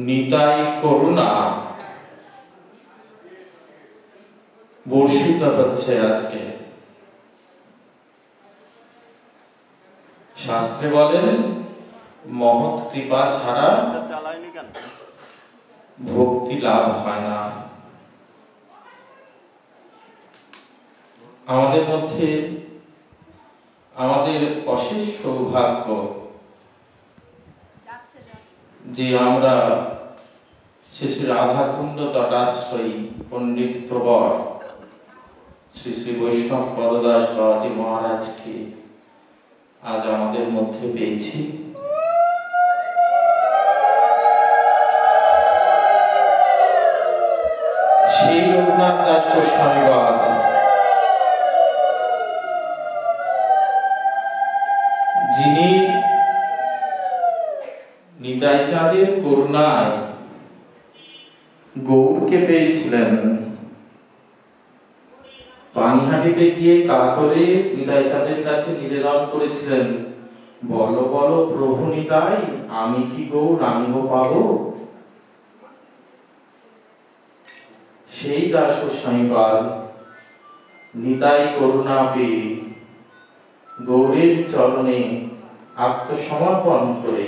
নিতাই করুণা বর্ষিত হচ্ছে আজকে। শাস্ত্রে বলেন মহৎ কৃপা ছাড়া ভক্তি লাভ হয় না। আমাদের মধ্যে আমাদের অশেষ সৌভাগ্য যে আমরা শ্রী শ্রী রাধাকুণ্ড তটাশ্রয়ী পণ্ডিত প্রবর শ্রী শ্রী বৈষ্ণব পদদাস বাবাজি মহারাজকে আজ আমাদের মধ্যে পেয়েছি। সেই রঘুনাথ দাস গোস্বামীবাদ যিনি নিতাই চাঁদের করুণায় গৌরকে পেয়েছিলেন। পানিহাটিতে গিয়ে কাতরে নিতাই চাঁদের কাছে নিবেদন করেছিলেন, বলো বলো প্রভু নিতাই, আমি কি গৌরাঙ্গ পাবো? সেই দাস গোস্বামীপাদ নিতাই করুণা পেয়ে গৌরের চরণে আত্মসমর্পণ করে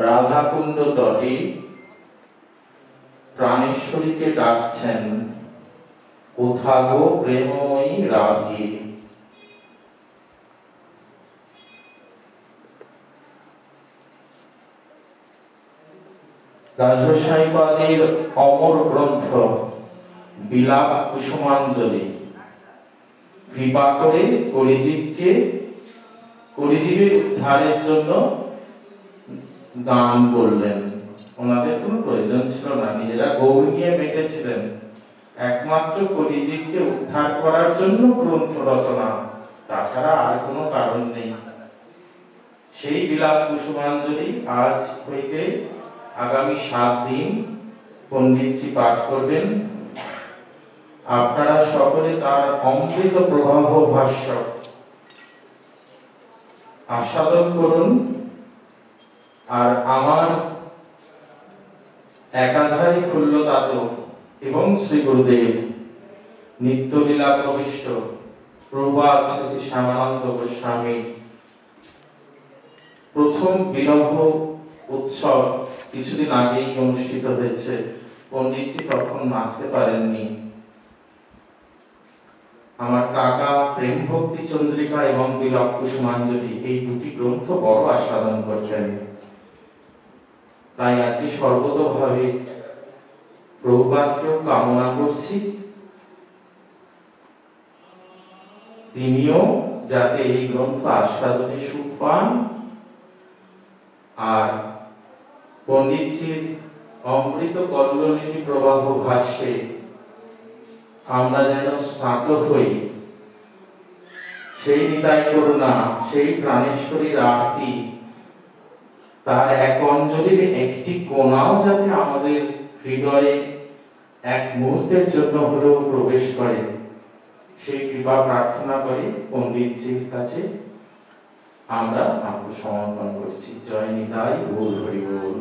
রাধাকুণ্ড তটে প্রাণেশ্বরীকে ডাকছেন, কোথা গো প্রেমময়ী রাধে। দাস গোস্বামীপাদের অমর গ্রন্থ বিলাপ কুসুমাঞ্জলি কৃপা করে কলিজীবের উদ্ধারের জন্য দান করলেন। ওনাদের কোনো প্রয়োজন ছিল না, নিজেরা গৌর নিয়ে বেঁচেছিলেন, একমাত্র কলিজীবকে উদ্ধার করার জন্য গ্রন্থ রচনা, তাছাড়া আর কোনো কারণ নেই। সেই বিলাপ কুসুমাঞ্জলি আজ হইতে আগামী 7 দিন পণ্ডিতজি পাঠ করবেন। আপনারা সকলে তার অমৃত প্রবাহ ভাষ্য আস্বাদন করুন। আর আমার একাধারে খুল্লতাত এবং শ্রী গুরুদেব নিত্যলীলা প্রবিষ্ট প্রভাত শ্রী শ্যামানন্দ গোস্বামী প্রথম বিরহ উৎসব কিছুদিন আগেই অনুষ্ঠিত হয়েছে। পণ্ডিতজি তখন আসতে পারেননি। আমার কাকা প্রেম ভক্তি চন্দ্রিকা এবং বিলাপ কুসুমাঞ্জলি এই দুটি গ্রন্থ বড় আস্বাদন করছেন। তাই আজকে সর্বতোভাবে প্রভুপাদকেও কামনা করছি, তিনিও যাতে এই গ্রন্থ আস্বাদনে সুখ পান, আর পণ্ডিতজির অমৃত কল্লোলিনী প্রবাহ ভাষ্যে আমরা যেন স্নাত হই, সেই নিতাই করুণা, সেই প্রাণেশ্বরীর আরতি তার এক অঞ্জলির একটি কোণাও যাতে আমাদের হৃদয়ে এক মুহূর্তের জন্য হলেও প্রবেশ করে, সেই কৃপা প্রার্থনা করি পণ্ডিতজির কাছে আমরা আত্মসমর্পণ করছি। জয় নিতাই, গৌর হরি বল।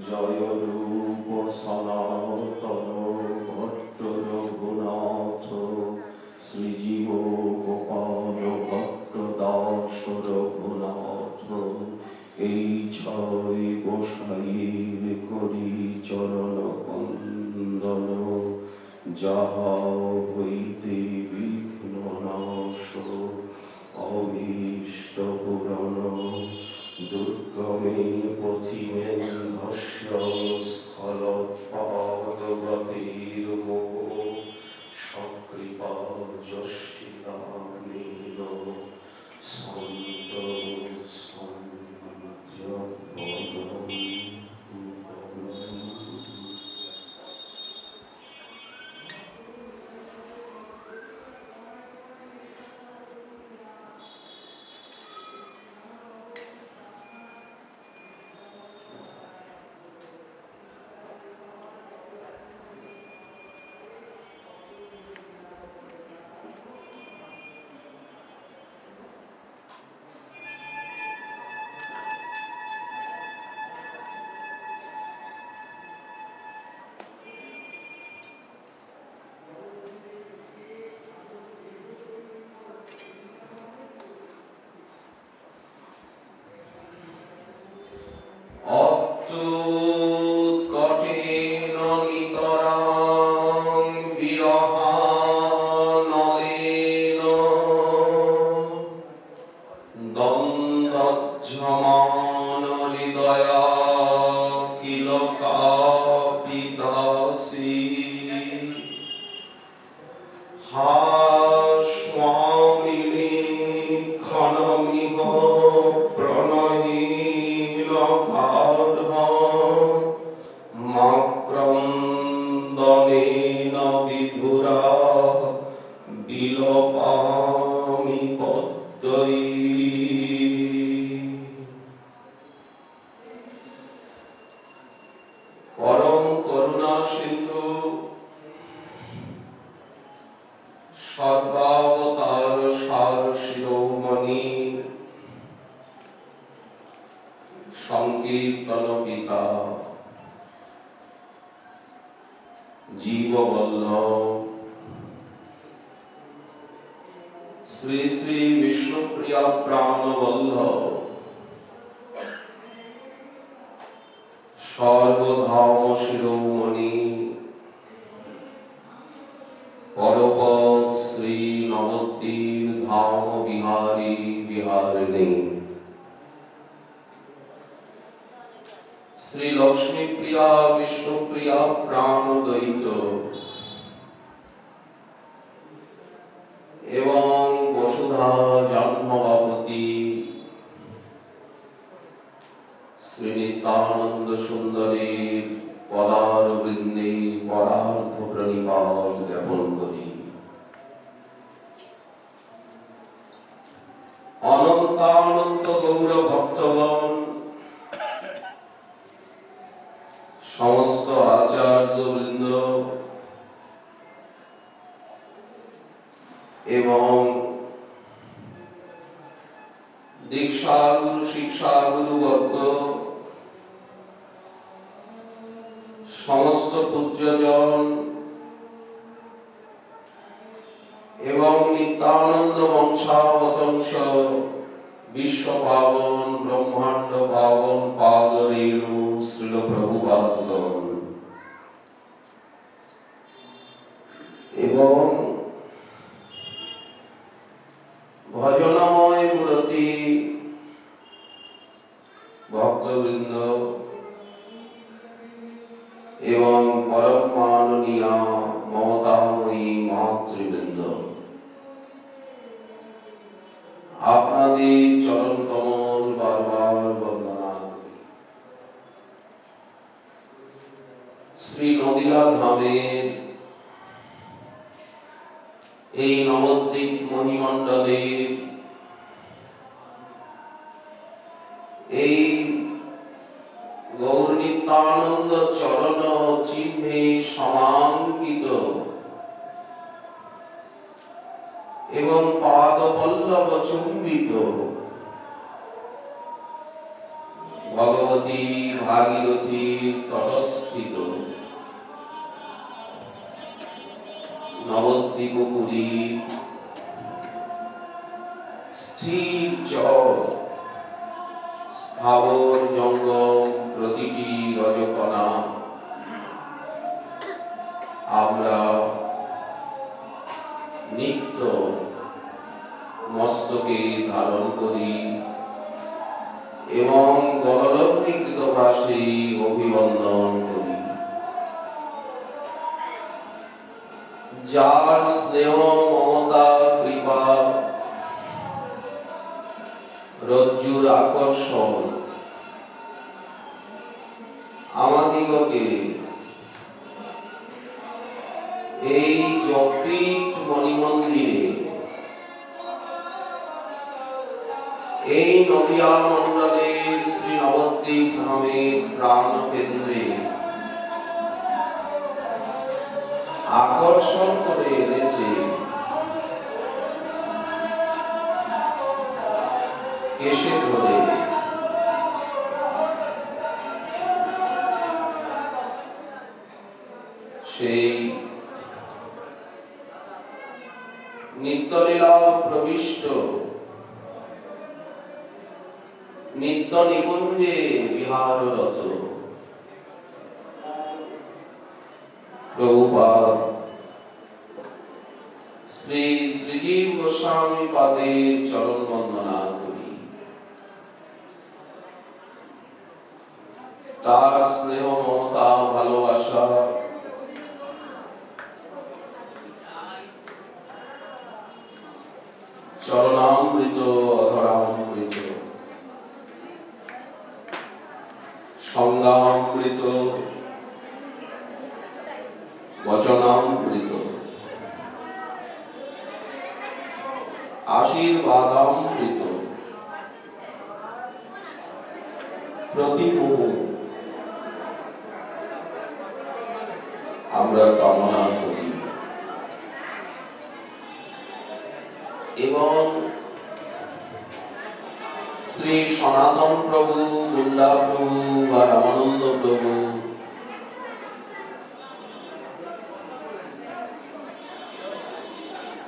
জয় রূপ সনাতন যার স্নেহ মমতা কৃপা রজ্জুর আকর্ষণ আমাদিগকে এই জগৎ মণিমন্দিরে এই নদিয়া মণ্ডলের শ্রী নবদ্বীপ ধামের প্রাণ কেন্দ্রে আকর্ষণ করে এনেছে কেশে ধরে সেই নিত্যলীলা প্রবিষ্ট নিত্য নিকুঞ্জে বিহাররত প্রভুপাদ শ্রী শ্রীজীব গোস্বামী পাদের চরণ বন্দনা করি। তার স্নেহ মমতা ভালোবাসা চরণামৃত অধরামৃত সঙ্গামৃত বচনামৃত আশীর্বাদামৃত প্রতিমুহূর্তে আমরা কামনা করি এবং শ্রী সনাতন প্রভু, গুন্ডা প্রভু বা রামানন্দ প্রভু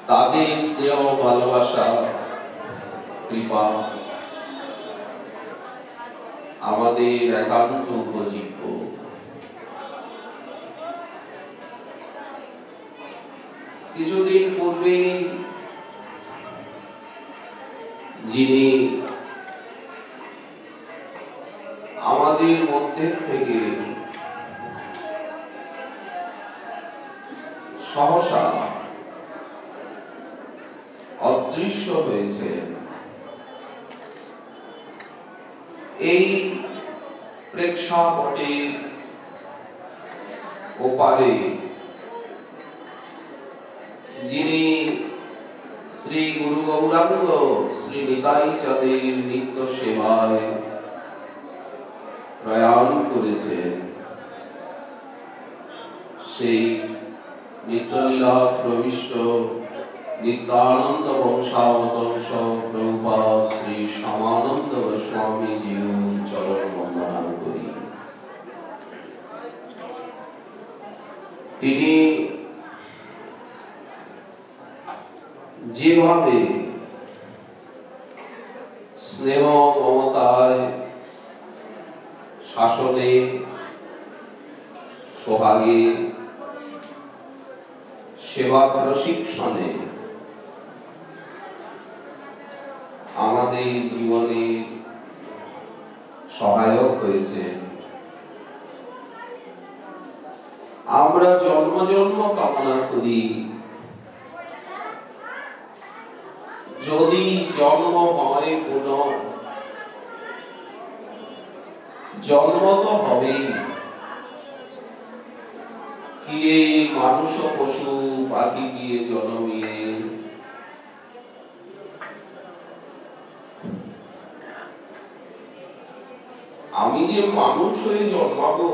তাদের স্নেহ ভালোবাসা কৃপা আমাদের একান্ত উপজীব্য। কিছুদিন পূর্বে যিনি আমাদের মধ্যে থেকে সহসা অদৃশ্য হয়েছেন, এই প্রেক্ষাপটের ওপারে যিনি শ্রী গুরু গৌরাঙ্গ শ্রী নিতাই চাঁদের নিত্য সেবায় প্রয়াণ করেছেন, সেই নিত্যলীলা প্রবিষ্ট নিত্যানন্দ বংশাবতংশ প্রভুপাদ শ্রী শ্যামানন্দ গোস্বামীজির চরণ বন্দনা করি। তিনি যেভাবে স্নেহ মমতায় শাসনে সোহাগে সেবা প্রশিক্ষণে আমাদের জীবনে সহায়ক হয়েছে, আমরা জন্ম জন্ম কামনা করি যদি জন্ম হয় পুনঃ, জন্ম তো হবেই, কিয়ে মানুষ পশু পাখি দিয়ে জন্মিয়ে আমি যে মানুষ হয়ে জন্মাবো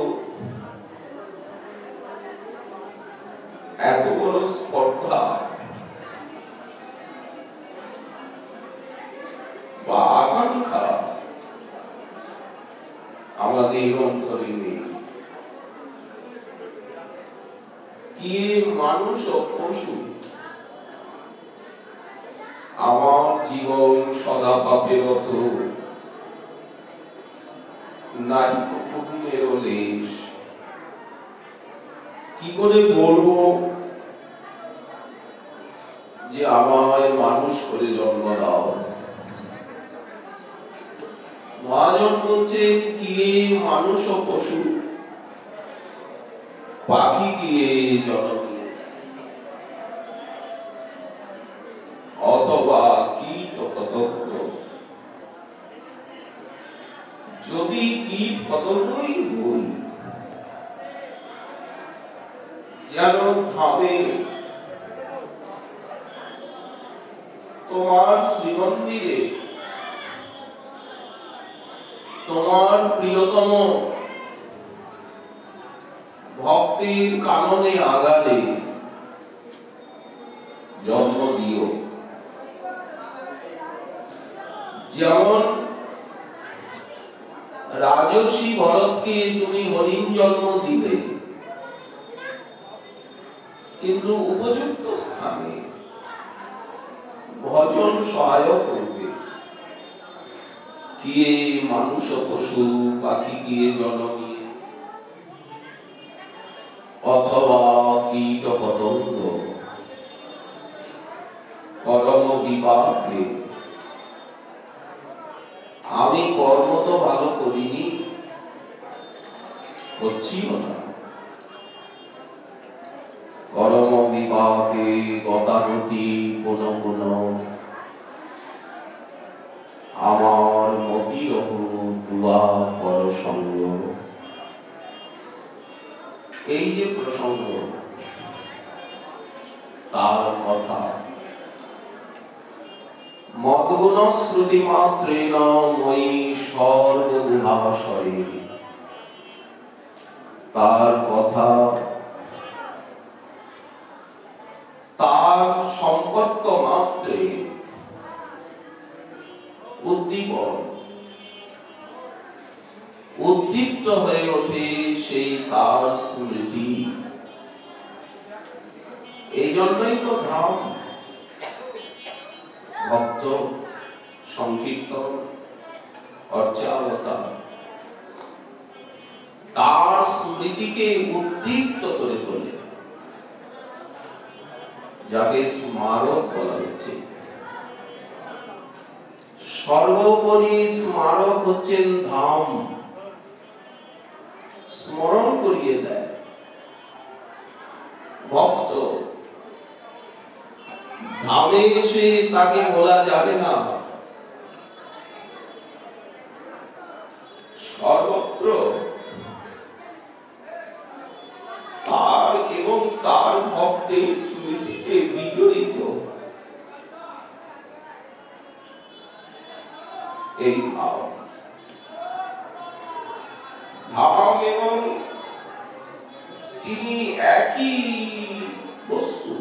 এত বড় স্পর্ধা বা আকাঙ্ক্ষা আমাদের অন্তরে নেই। কি মানুষ ও পশু, আমার জীবন সদা পাপের রত, নারী পুণ্যের লেশ। কি করে বলবো যে আমায় মানুষ করে জন্ম দাও? মহাজন বলছেন কি মানুষ ও পশু পাখি দিয়ে জন্ম, কতই ভুল, যেন ধামে তোমার শ্রীমন্দিরে তোমার প্রিয়তম ভক্তির কাননে আগালে জন্ম দিও। যেমন রাজর্ষি ভরতকে তুমি হরিণ জন্ম দিলে, কিন্তু উপযুক্ত স্থানে ভজন সহায়ক করবে। কিয়ে মানুষ পশু পাখি কিয়ে জননী, অথবা কীট পতঙ্গ কর্ম বিপাকে। আমি কর্ম তো ভালো করিনি, করছিও না। কর্ম বিপাকে গতাগতি কোন কোন আমার মতির দুয়া পর সঙ্গ। এই যে প্রসঙ্গ, তার কথা মদ্গুণ শ্রুতি মাত্রেণ ময়ি সর্বগুহাশয়ে। তার কথা, তার সম্পর্ক মাত্রে উদ্দীপন, উদ্দীপ্ত হয়ে ওঠে সেই তার স্মৃতি। এই জন্যই তো ধাম, ভক্ত সংকীর্তন অর্চাবতার তার স্মৃতিকে উদ্দীপ্ত করে তোলে, যাকে স্মারক বলা হচ্ছে। সর্বোপরি স্মারক হচ্ছেন ধাম, স্মরণ করিয়ে দেয়। ভক্ত ধামে এসে তাকে বলা যাবে না, সর্বত্র তার এবং তার ভক্তের স্মৃতিতে বিজড়িত এই ধাম। ধাম এবং তিনি একই বস্তু।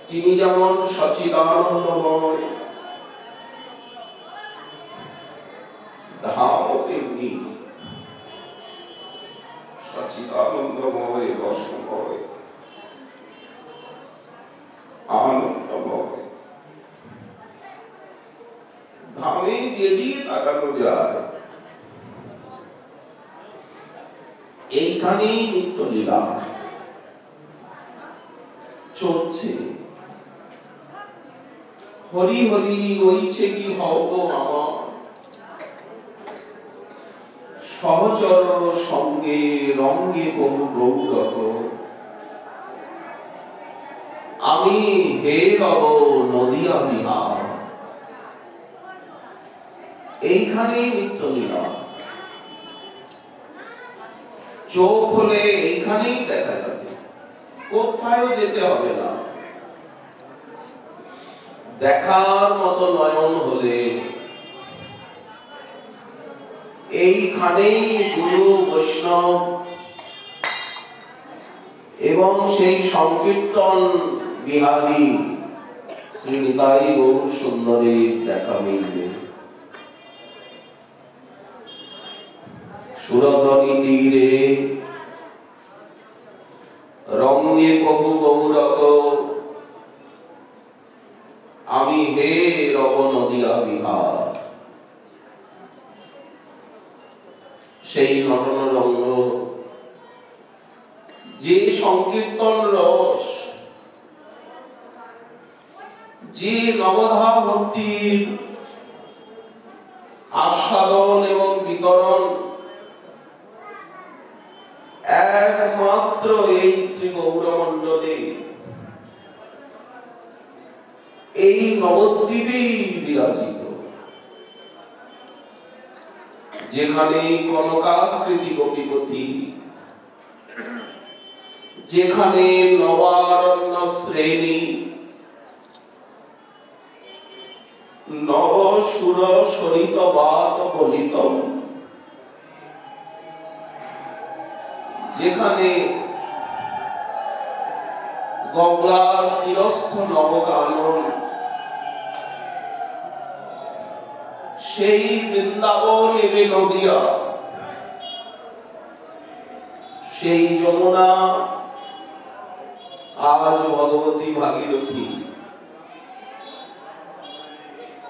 তিনি যেমন সচ্চিদানন্দময়, ধাম তেমনি সচ্চিদানন্দময়, রসময়, আনন্দময়। ধামে যেদিকে তাকানো যায়, এইখানেই নিত্য লীলা চলছে। হরি হরি ওইছে কি হব আমার, সহচর সঙ্গে রঙ্গে বহু গৌরব। আমি হে রব নদিয়া বিহার। এইখানেই নিত্য লীলা, চোখ হলে এইখানেই দেখা যাবে, কোথাও যেতে হবে না। দেখার মতো নয়ন হলে এইখানেই গুরু বৈষ্ণব এবং সেই সংকীর্তন বিহারী শ্রী নিতাই গৌর সুন্দরের দেখা মিলবে। সুরধনী তীরে রঙ্গে বহু গৌরব, আমি হে রব নদিয়া বিহার। সেই নটন রঙ্গ, যে সংকীর্তন রস, যে নবধা ভক্তির আস্বাদন এবং বিতরণ একমাত্র এই শ্রী গৌরমণ্ডলে, এই নবদ্বীপেই বিরাজিত। যেখানে কনকাকৃতি গোপীপতি, যেখানে নবারণ্য শ্রেণী, নব সুর সরিত বাত বলিত, যেখানে গঙ্গার তীরস্থ নবকানন, সেই বৃন্দাবন এবে নদিয়া, সেই যমুনা আজ ভগবতী ভাগীরথী,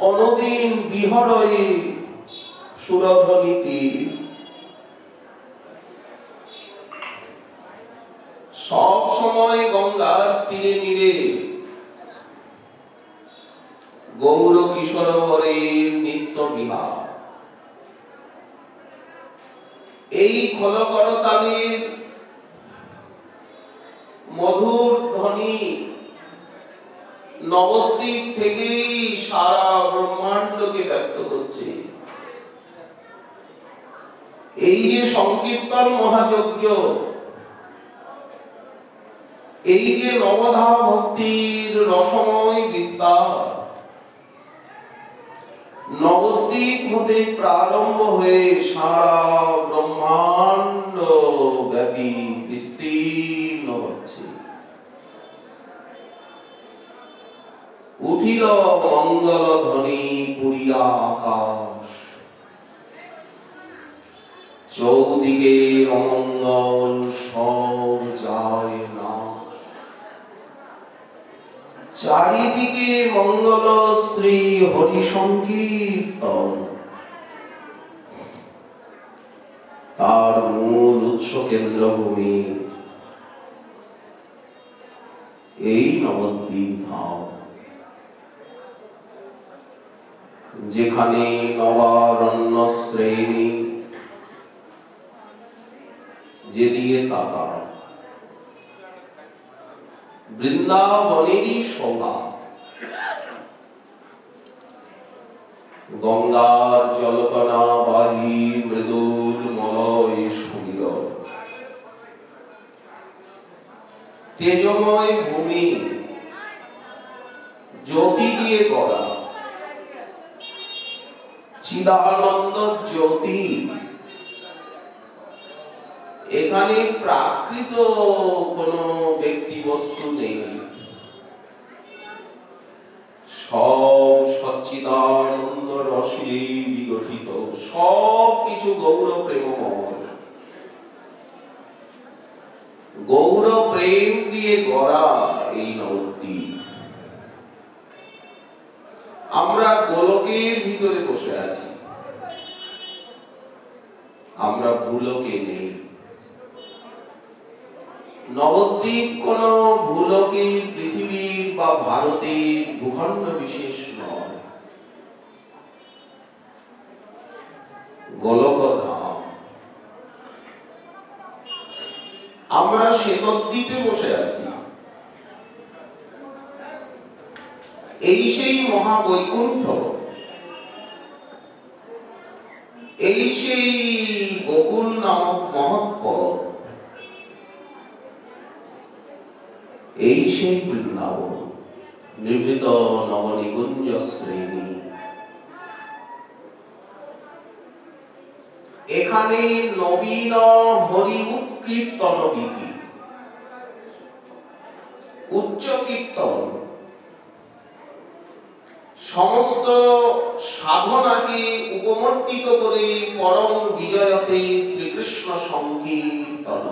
অনদিন বিহরয়ে সুরধ্বনিতি, সব সময় গঙ্গার তীরে নীরে গৌর কিশোর বরের নিত্য বিহার। এই খলকরতালের মধুর ধ্বনি নবদ্বীপ থেকেই সারা ব্রহ্মাণ্ডকে ব্যক্ত করছে। এই যে সংকীর্তন মহাযজ্ঞ, এই যে নবধা ভক্তির রসময় বিস্তার, নবদ্বীপ হতে প্রারম্ভ হয়ে সারা ব্রহ্মাণ্ড ব্যাপী বিস্তীর্ণ হচ্ছে। উঠিল মঙ্গল ধ্বনি পুরিয়া আকাশ, চৌদিকে অমঙ্গল সব যায় না, চারিদিকে মঙ্গল শ্রী হরি সংকীর্তন। তার মূল উৎস কেন্দ্রভূমি এই নবদ্বীপ ধাম, যেখানে নবারণ্য শ্রেণী, যেদিকে তাকা বৃন্দাবনেরই শোভা। গঙ্গার জলকণা বাহি মৃদুল মলয় সুন্দর, তেজময় ভূমি জ্যোতি দিয়ে গড়া, চিদানন্দ জ্যোতি। এখানে প্রাকৃত কোনো ব্যক্তি বস্তু নেই, সব সচ্চিদানন্দ রসে বিগঠিত, সব কিছু গৌর প্রেমময়, গৌর প্রেম দিয়ে গড়া এই নবদ্বীপ। আমরা গোলকের ভিতরে বসে আছি, আমরা ভুলকে নেই। নবদ্বীপ কোন ভূলোকের পৃথিবীর বা ভারতের ভূখণ্ড বিশেষ নয়, গোলকধাম। আমরা শ্বেতদ্বীপে বসে আছি, এই সেই মহাবৈকুণ্ঠ, এই সেই গোকুল নামক মহৎপদ, এই সেই বৃন্দাবন, নিভৃত নবনিকুঞ্জ শ্রেণী। এখানে নবীন হরি উৎকীর্তন গীতি, উচ্চ কীর্তন, সমস্ত সাধনাকে উপমর্পিত করে পরম বিজয়তে শ্রীকৃষ্ণ সংকীর্তন।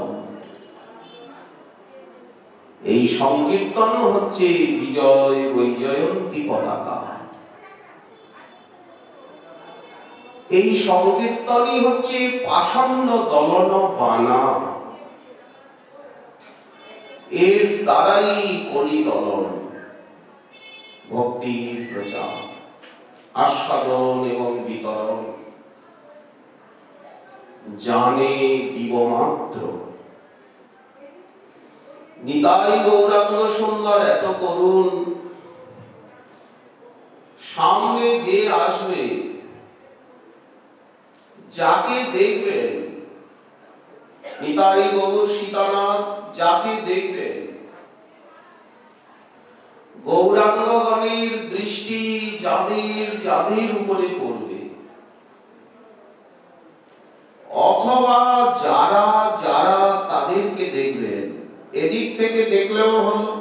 এই সংকীর্তন হচ্ছে বিজয় বৈজয়ন্তী পতাকা। এই সংকীর্তনই হচ্ছে পাষণ্ড দলন বানা, এর দ্বারাই কলি দলন, ভক্তির প্রচার, আস্বাদন এবং বিতরণ, জানে দিব মাত্র। নিতাই গৌরাঙ্গ সুন্দর এত করুণ, সামনে যে আসবে, যাকে দেখবেন, নিতাই গৌর সীতানাথ যাকে দেখবেন, গৌরাঙ্গগণের দৃষ্টি যাদের উপরে পড়বে, অথবা যারা যারা তাদেরকে দেখবেন, এদিক থেকে দেখলেও হলো,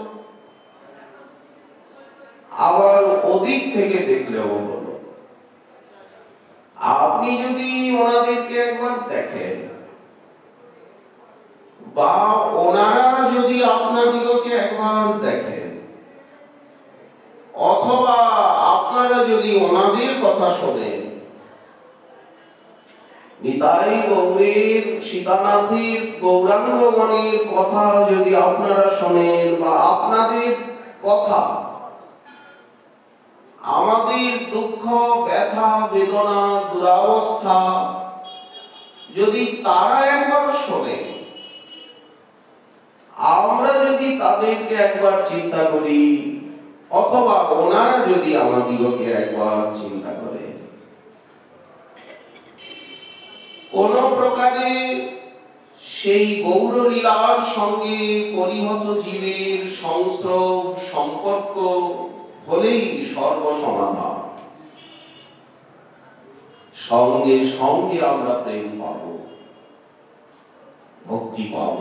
আবার ওদিক থেকে দেখলেও হলো। আপনি যদি ওনাদেরকে একবার দেখেন, বা ওনারা যদি আপনাদিগকে একবার দেখেন, অথবা আপনারা যদি ওনাদের কথা শোনেন, নিতাই গৌরের সীতানাথের গৌরাঙ্গগণের কথা যদি আপনারা শোনেন, বা আপনাদের কথা, আমাদের দুঃখ ব্যথা বেদনা দুরাবস্থা যদি তারা একবার শোনে, আমরা যদি তাদেরকে একবার চিন্তা করি, অথবা ওনারা যদি আমাদিগকে একবার চিন্তা করে, কোন প্রকারে সেই গৌরলীলার সঙ্গে পরিহত জীবের সংস্রব সম্পর্ক হলেই সর্বসমাধান। সঙ্গে সঙ্গে আমরা প্রেম পাব, ভক্তি পাব,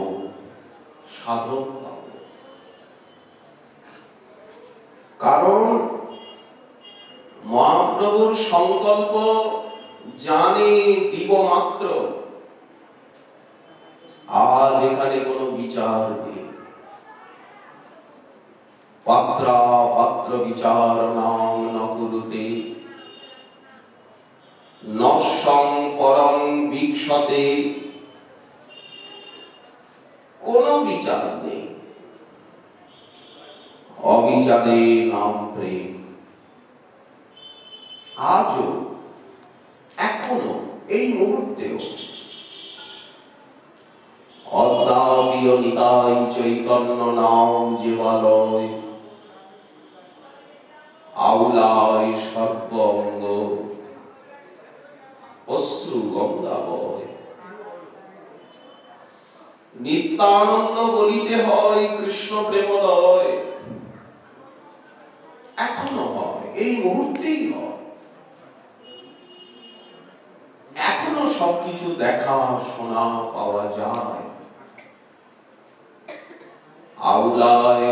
সাধন পাব। কারণ মহাপ্রভুর সংকল্প জানে দিব মাত্র, আজ এখানে কোনো বিচার নেই। পাত্রা পাত্র বিচার নাম নকুরুতে, নশ্বং পরং বিক্ষতে, কোনো বিচার নেই। অবিচারে নাম প্রেম। আজও, এখনো, এই মুহূর্তেও অদ্যাপিও নিতাই চৈতন্য নাম জীবালয়, আউলায় সর্বঙ্গ অশ্রু গঙ্গাবয়। নিত্যানন্দ বলিতে হয় কৃষ্ণ প্রেমদয়, এখনো হয়, এই মুহূর্তেই হয়। এখনো সবকিছু দেখা শোনা পাওয়া যায়। আউলায়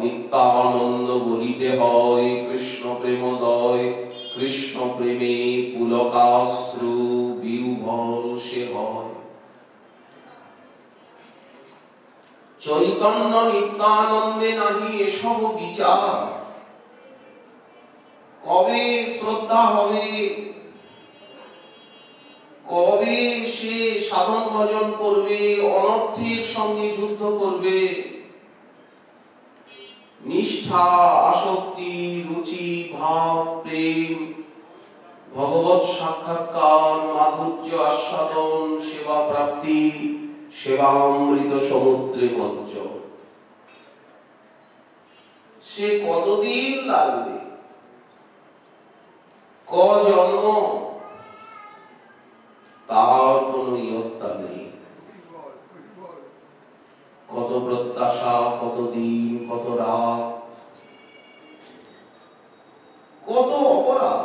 নিত্যানন্দ বলিতে হয় কৃষ্ণ প্রেমদয়, কৃষ্ণ প্রেমে পুলকাশ্রু বিহ্বল সে হয়। চৈতন্য নিত্যানন্দে নাহি এসব বিচার, কবে শ্রদ্ধা হবে, কবে সে সাধন ভজন করবে, অনর্থের সঙ্গে যুদ্ধ করবে, নিষ্ঠা আসক্তি রুচি ভাব প্রেম ভগবৎ সাক্ষাৎকার মাধুর্য আস্বাদন সেবা প্রাপ্তি সেবামৃত সমুদ্রে মজ্জ, সে কতদিন লাগবে, ক জন্ম, তার কোন ইয়ত্তা নেই। কত প্রত্যাশা, কত দিন, কত রাত, কত অপরাধ।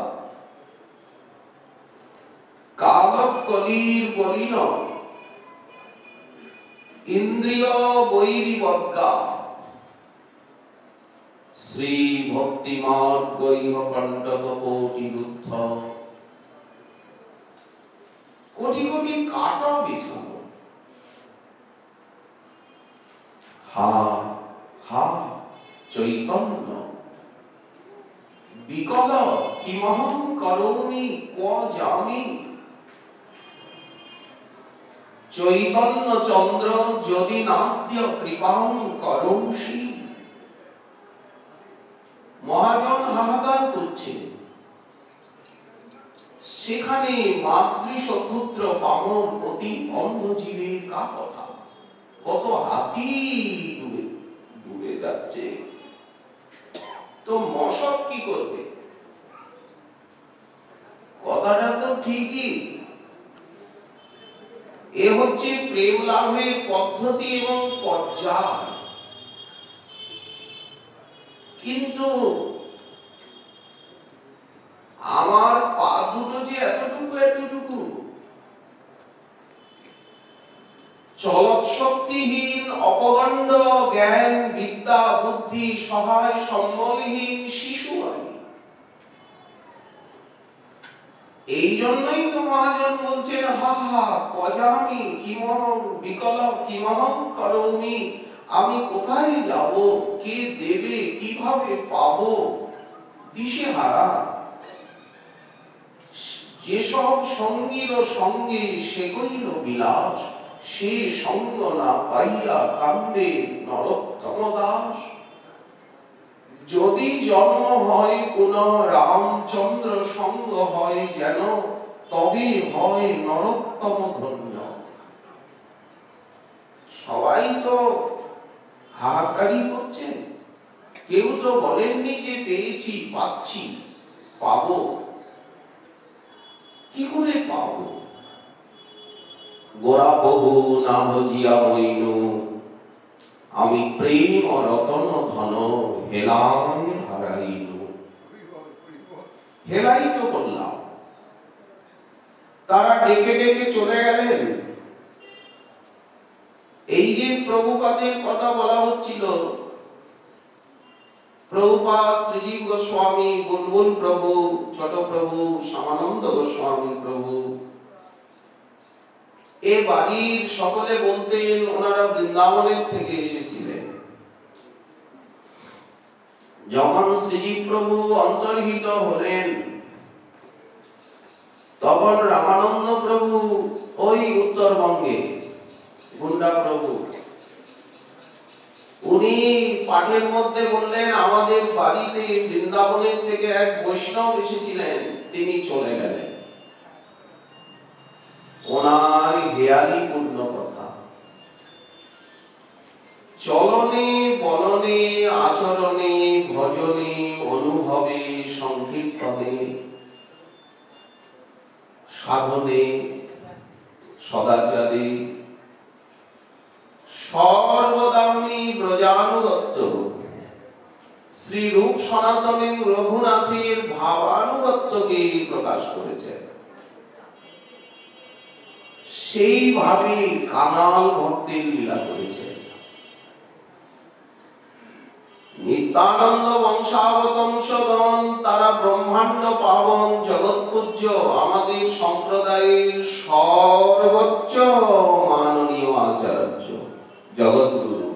কালকলির বলিন ইন্দ্রিয় বৈরি বজ্ঞা, শ্রী ভক্তি মার্গ ইহ কণ্টক কোটি রুদ্ধ। কোটি কোটি কাটা বিছানো, হা হা চৈতন্য বিকল কিমহং করোমি ক জামি। চৈতন্য চন্দ্র যদি নাদ্য কৃপাং করোষি। মহাজন হাহাকার করছে, সেখানে মাতৃশপুত্র পামর অতি অন্ধ জীবের কা কথা, কত হাতি ডুবে ডুবে যাচ্ছে, তো মশক কি করবে? কথাটা তো ঠিকই, এ হচ্ছে প্রেম লাভের পদ্ধতি এবং পর্যায়। কিন্তু আমার পা দুটো যে এতটুকু চলৎ শক্তিহীন, অপগণ্ড জ্ঞান বিদ্যা বুদ্ধি সহায় সম্বলহীন শিশু আমি। এই জন্যই তো মহাজন বলছেন হা হা পজামি কিমহং বিকল কিমহং করমি। আমি কোথায় যাব, কে দেবে, কিভাবে পাবো, দিশেহারা। যেসব সঙ্গীর সঙ্গে সে কইল বিলাস, সে সঙ্গ না পাইয়া কান্দে নরোত্তম দাস। যদি জন্ম হয় পুনঃ রামচন্দ্র সঙ্গ হয় যেন, তবে হয় নরোত্তম ধন্য। সবাই তো হাহাকারি করছে, কেউ তো বলেননি যে পেয়েছি, পাচ্ছি, পাবো। কি করে পাবো? গোরা বহু না ভজিয়া মইনু, আমি প্রেম রতন ধন হেলায় হারাইনু। হেলাই তো করলাম। তারা ডেকে ডেকে চলে গেলেন। এই যে প্রভুপাদের কথা বলা হচ্ছিল, প্রভুপাদ, শ্রীজীব গোস্বামী, বুলবুল প্রভু, ছোট প্রভু, শ্যামানন্দ গোস্বামী প্রভু, এ বাড়ির সকলে বলতেন ওনারা বৃন্দাবনের থেকে এসেছিলেন। যখন শ্রীজীব প্রভু অন্তর্হিত হলেন, তখন রামানন্দ প্রভু ওই উত্তরবঙ্গে, গুন্ডা প্রভু, উনি পাঠের মধ্যে বললেন আমাদের বাড়িতে বৃন্দাবনের থেকে এক বৈষ্ণব এসেছিলেন, তিনি চলে গেলেন। ওনার হেয়ালি পূর্ণ কথা, চলনে বলনে আচরণে ভজনে অনুভবে সংকীর্তনে সাধনে সদাচারে সর্বদামী ব্রজানুগত্য শ্রী রূপ সনাতনের রঘুনাথের ভাবানুগত্যকে প্রকাশ করেছেন। সেইভাবে কানাল ভক্তের লীলা করেছেন। নিত্যানন্দ বংশাবতংশগণ তারা ব্রহ্মাণ্ড পাবন জগৎ পূজ্য আমাদের সম্প্রদায়ের সর্বোচ্চ মাননীয় আচার্য জগৎগুরু।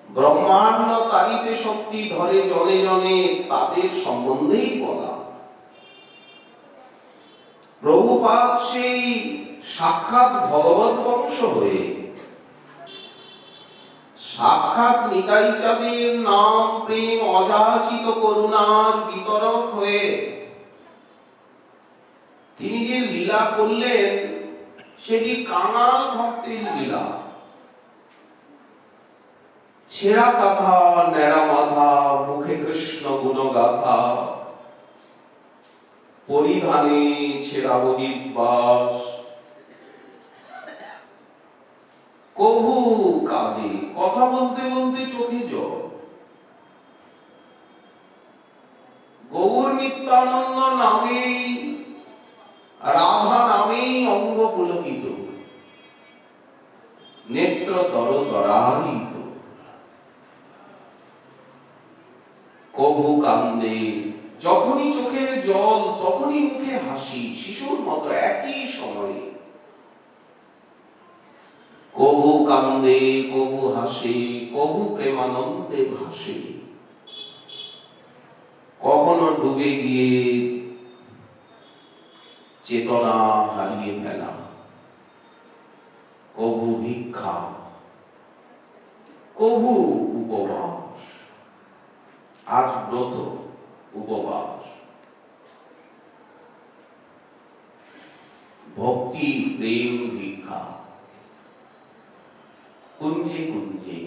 ব্রহ্মাণ্ড তারিতে শক্তি ধরে জনে জনে তাদের সম্বন্ধেই বলা। প্রভুপাদ সেই সাক্ষাৎ ভগবত বংশ হয়ে, সাক্ষাৎ নিতাই চাঁদের নাম প্রেম অযাচিত করুণার বিতরক হয়ে তিনি যে লীলা করলেন, সেটি কাঙাল ভক্তের লীলা। ছেঁড়া কথা, ন্যাড়া মাথা, মুখে কৃষ্ণ গুণগাথা, পরিধানে ছেঁড়া বহির্বাস, কভু কাঁদে, কথা বলতে বলতে চোখে জল। গৌর নিত্যানন্দ নামেই, রাধা নামেই অঙ্গ পুলকিত, নেত্র তর তরাহিত। কভু কান্দে, যখনই চোখের জল তখনই মুখে হাসি, শিশুর মতো একই সময়ে। কভু কান্দে, কভু হাসে, কভু প্রেমানন্দে ভাসে। কখনো ডুবে গিয়ে চেতনা হারিয়ে ফেলা, কভু ভিক্ষা, কভু উপবাস। আজ ব্রত, উপবাস, ভক্তি প্রেম ভিক্ষা। কুঞ্জে কুঞ্জে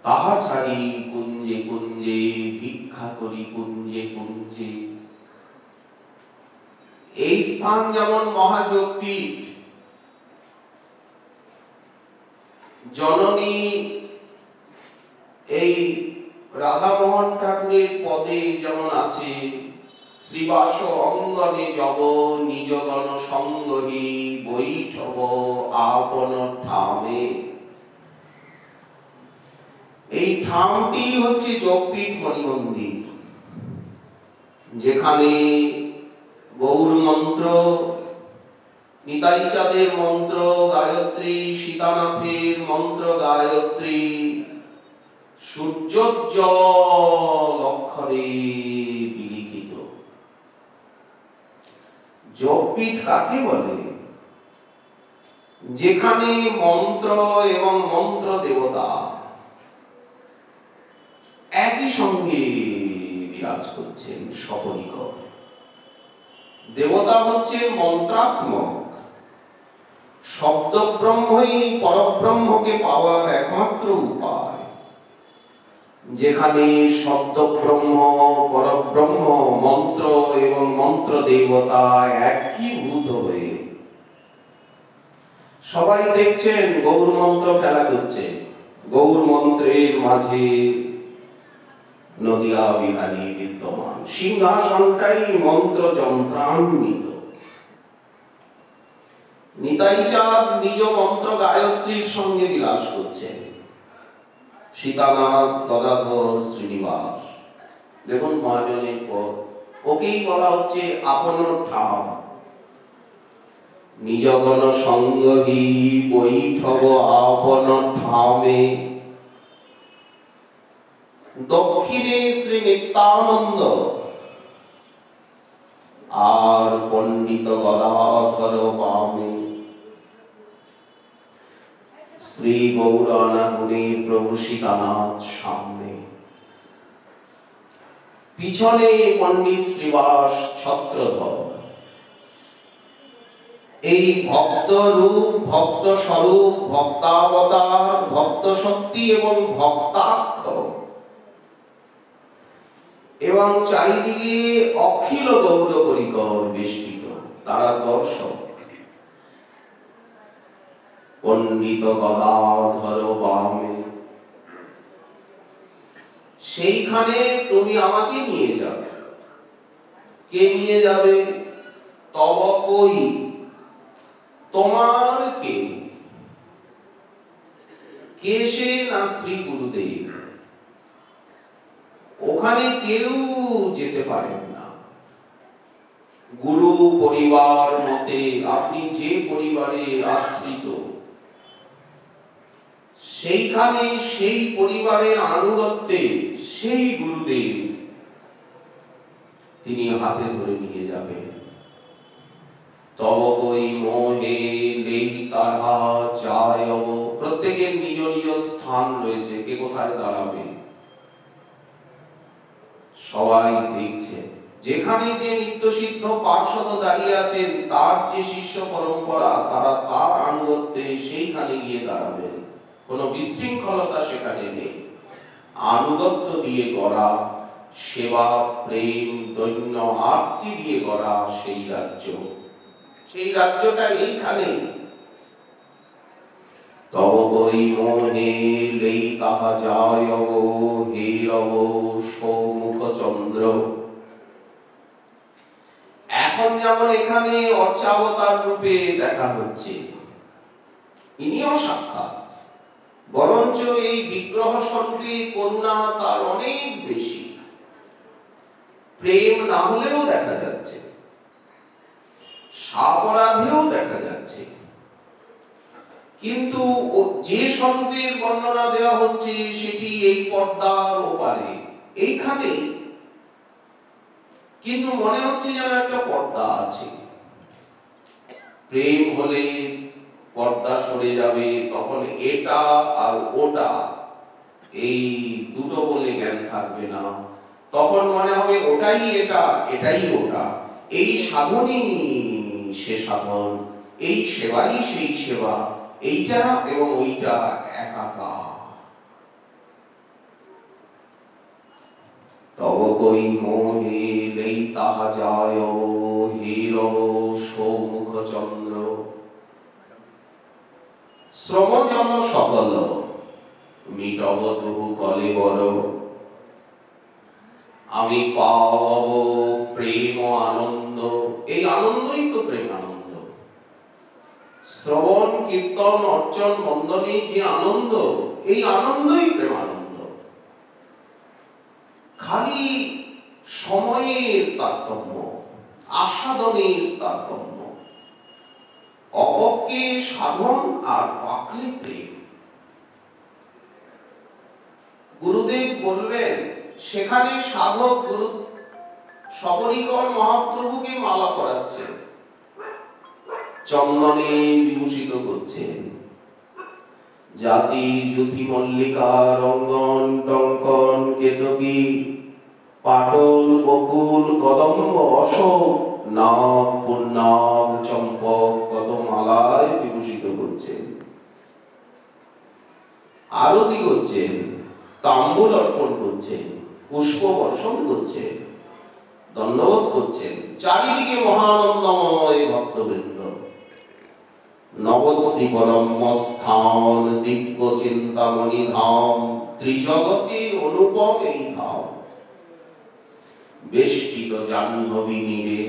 তাহা ছাড়ি, কুঞ্জে কুঞ্জে ভিক্ষা করি, কুঞ্জে কুঞ্জে। এই স্থান যেমন মহাযোগপীঠ, জননী এই রাধামোহন ঠাকুরের পদে যেমন আছে, শ্রীবাস অঙ্গনে জব নিজগণ সঙ্গহি বৈঠব আপন ঠামে। এই ঠামটি হচ্ছে যোগপীঠ মণিমন্দির, যেখানে গৌর মন্ত্র, নিতাই চাঁদের মন্ত্র গায়ত্রী, সীতানাথের মন্ত্র গায়ত্রী সূর্যোজ্জ্বল অক্ষরে বিলিখিত। যোগপীঠ কাকে বলে? যেখানে মন্ত্র এবং মন্ত্র দেবতা একই সঙ্গে বিরাজ করছেন সপরিকর। দেবতা হচ্ছেন মন্ত্রাত্মক, শব্দ ব্রহ্মই পরব্রহ্মকে পাওয়ার একমাত্র উপায়। যেখানে শব্দ ব্রহ্ম, পরব্রহ্ম, মন্ত্র এবং মন্ত্র দেবতা একীভূত হয়ে, সবাই দেখছেন গৌর মন্ত্র খেলা করছে। গৌর মন্ত্রের মাঝে নদিয়া বিহারী বিদ্যমান, সিংহাসনটাই মন্ত্র যন্ত্রান্বিত। নিতাই চাঁদ নিজ মন্ত্র গায়ত্রীর সঙ্গে বিলাস করছেন। সীতানাথ, গদাধর, শ্রীনিবাস, দেখুন মহাজনের পদ, ওকেই বলা হচ্ছে আপন ঠাম। নিজগণ সঙ্গহি বৈঠব আপন ঠামে। দক্ষিণে শ্রী নিত্যানন্দ আর পণ্ডিত গদাধর বামে। শ্রী গৌরানাগুণের প্রভু সীতানাথ সামনে, পিছনে পণ্ডিত শ্রীবাস ছত্রধর। এই ভক্ত রূপ, ভক্ত স্বরূপ, ভক্তাবতার, ভক্ত শক্তি এবং ভক্তাক্ষ এবং চারিদিকে অখিল গৌর পরিকর বেষ্টিত, তারা দর্শক। পণ্ডিত গদাধর বামে। সেইখানে তুমি আমাকে নিয়ে যাবে। কে নিয়ে যাবে? তব কই, তোমার কে? কে সে? না শ্রী গুরুদেব। ওখানে কেউ যেতে পারেন না। গুরু পরিবার মতে আপনি যে পরিবারে আশ্রিত, সেইখানে সেই পরিবারের আনুগত্যে সেই গুরুদেব তিনি হাতে ধরে নিয়ে যাবেন। তব কই মোহে নেই তাহা যায়। প্রত্যেকের নিজ নিজ স্থান রয়েছে, কে কোথায় দাঁড়াবে সবাই দেখছে। যেখানে যে নিত্য সিদ্ধ পার্শ্বদ দাঁড়িয়ে আছেন, তার যে শিষ্য পরম্পরা, তারা তার আনুগত্যে সেইখানে গিয়ে দাঁড়াবেন। কোনো বিশৃঙ্খলতা সেখানে নেই। আনুগত্য দিয়ে গড়া, সেবা, প্রেম, দৈন্য, আরতি দিয়ে গড়া সেই রাজ্য, সেই রাজ্যটা এইখানে। তব কই মোহে লেই তাহা যায় হে রব সৌমুখ চন্দ্র। এখন যেমন এখানে অর্চাবতার রূপে দেখা হচ্ছে, ইনিও সাক্ষাৎ, বরঞ্চ এই বিগ্রহ স্বরূপে করুণা তার অনেক বেশি। প্রেম না হলেও দেখা যাচ্ছে, সাপরাধেও দেখা যাচ্ছে, কিন্তু যে স্বরূপের বর্ণনা দেওয়া হচ্ছে সেটি এই পর্দার ওপারে, এইখানে। কিন্তু মনে হচ্ছে যেন একটা পর্দা আছে। প্রেম হলে পর্দা সরে যাবে, তখন এটা আর ওটা এই দুটো বলে জ্ঞান থাকবে না। তখন মনে হবে ওটাই এটা, এটাই ওটা। এই সাধনই সে সাধন, এই সেবাই সেই সেবা, এইটা এবং ওইটা একাকার। তব কই মোহে লেই তাহা যায় হে রব সৌমুখ চন্দ্র। শ্রমজন সকল মিটব তবু কলেবর, আমি পাব প্রেম ও আনন্দ। এই আনন্দই তো প্রেম আনন্দ। শ্রবণ কীর্তন অর্চন বন্দনে যে আনন্দ, এই আনন্দই প্রেম আনন্দ। খালি সময়ের তারতম্য, আস্বাদনের তারতম্য, অপক্ষে সাধন আর পাকলে প্রেম। গুরুদেব বললেন, সেখানে সাধক গুরু সবরীকর মহাপ্রভুকে মালা পরাচ্ছেন, চন্দনে বিভূষিত করছেন। জাতি জ্যোতি মল্লিকা রঙ্গন টঙ্কন কেতকী পাটল বকুল কদম্ব অশোক নাগ পুন্নাগ চম্পক কত মালায় বিভূষিত করছেন, আরতি করছেন, তাম্বুল অর্পণ করছেন, পুষ্প বর্ষণ করছেন, দণ্ডবোধ করছেন। চারিদিকে মহানন্দময় ভক্তবৃন্দ। নবদ্বীপ রম্য স্থান, দিব্য চিন্তামণি ধাম, ত্রিজগতে অনুপম এই ধাম। বেষ্টিত জাহ্নবী নীড়ে,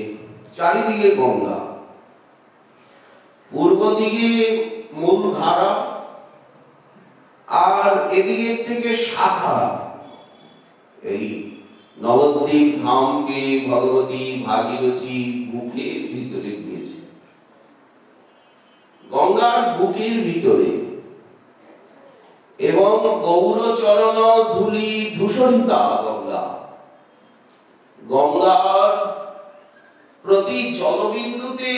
চারিদিকে গঙ্গা, পূর্ব দিকে মূলধারা, আর এদিকে থেকে শাখা। এই নবদ্বীপ ধামকে ভগবতী ভাগীরথী বুকের ভিতরে নিয়েছে, গঙ্গার বুকের ভিতরে। এবং গৌরচরণ ধূলি ধূসরিতা গঙ্গা, গঙ্গার প্রতি জলবিন্দুতে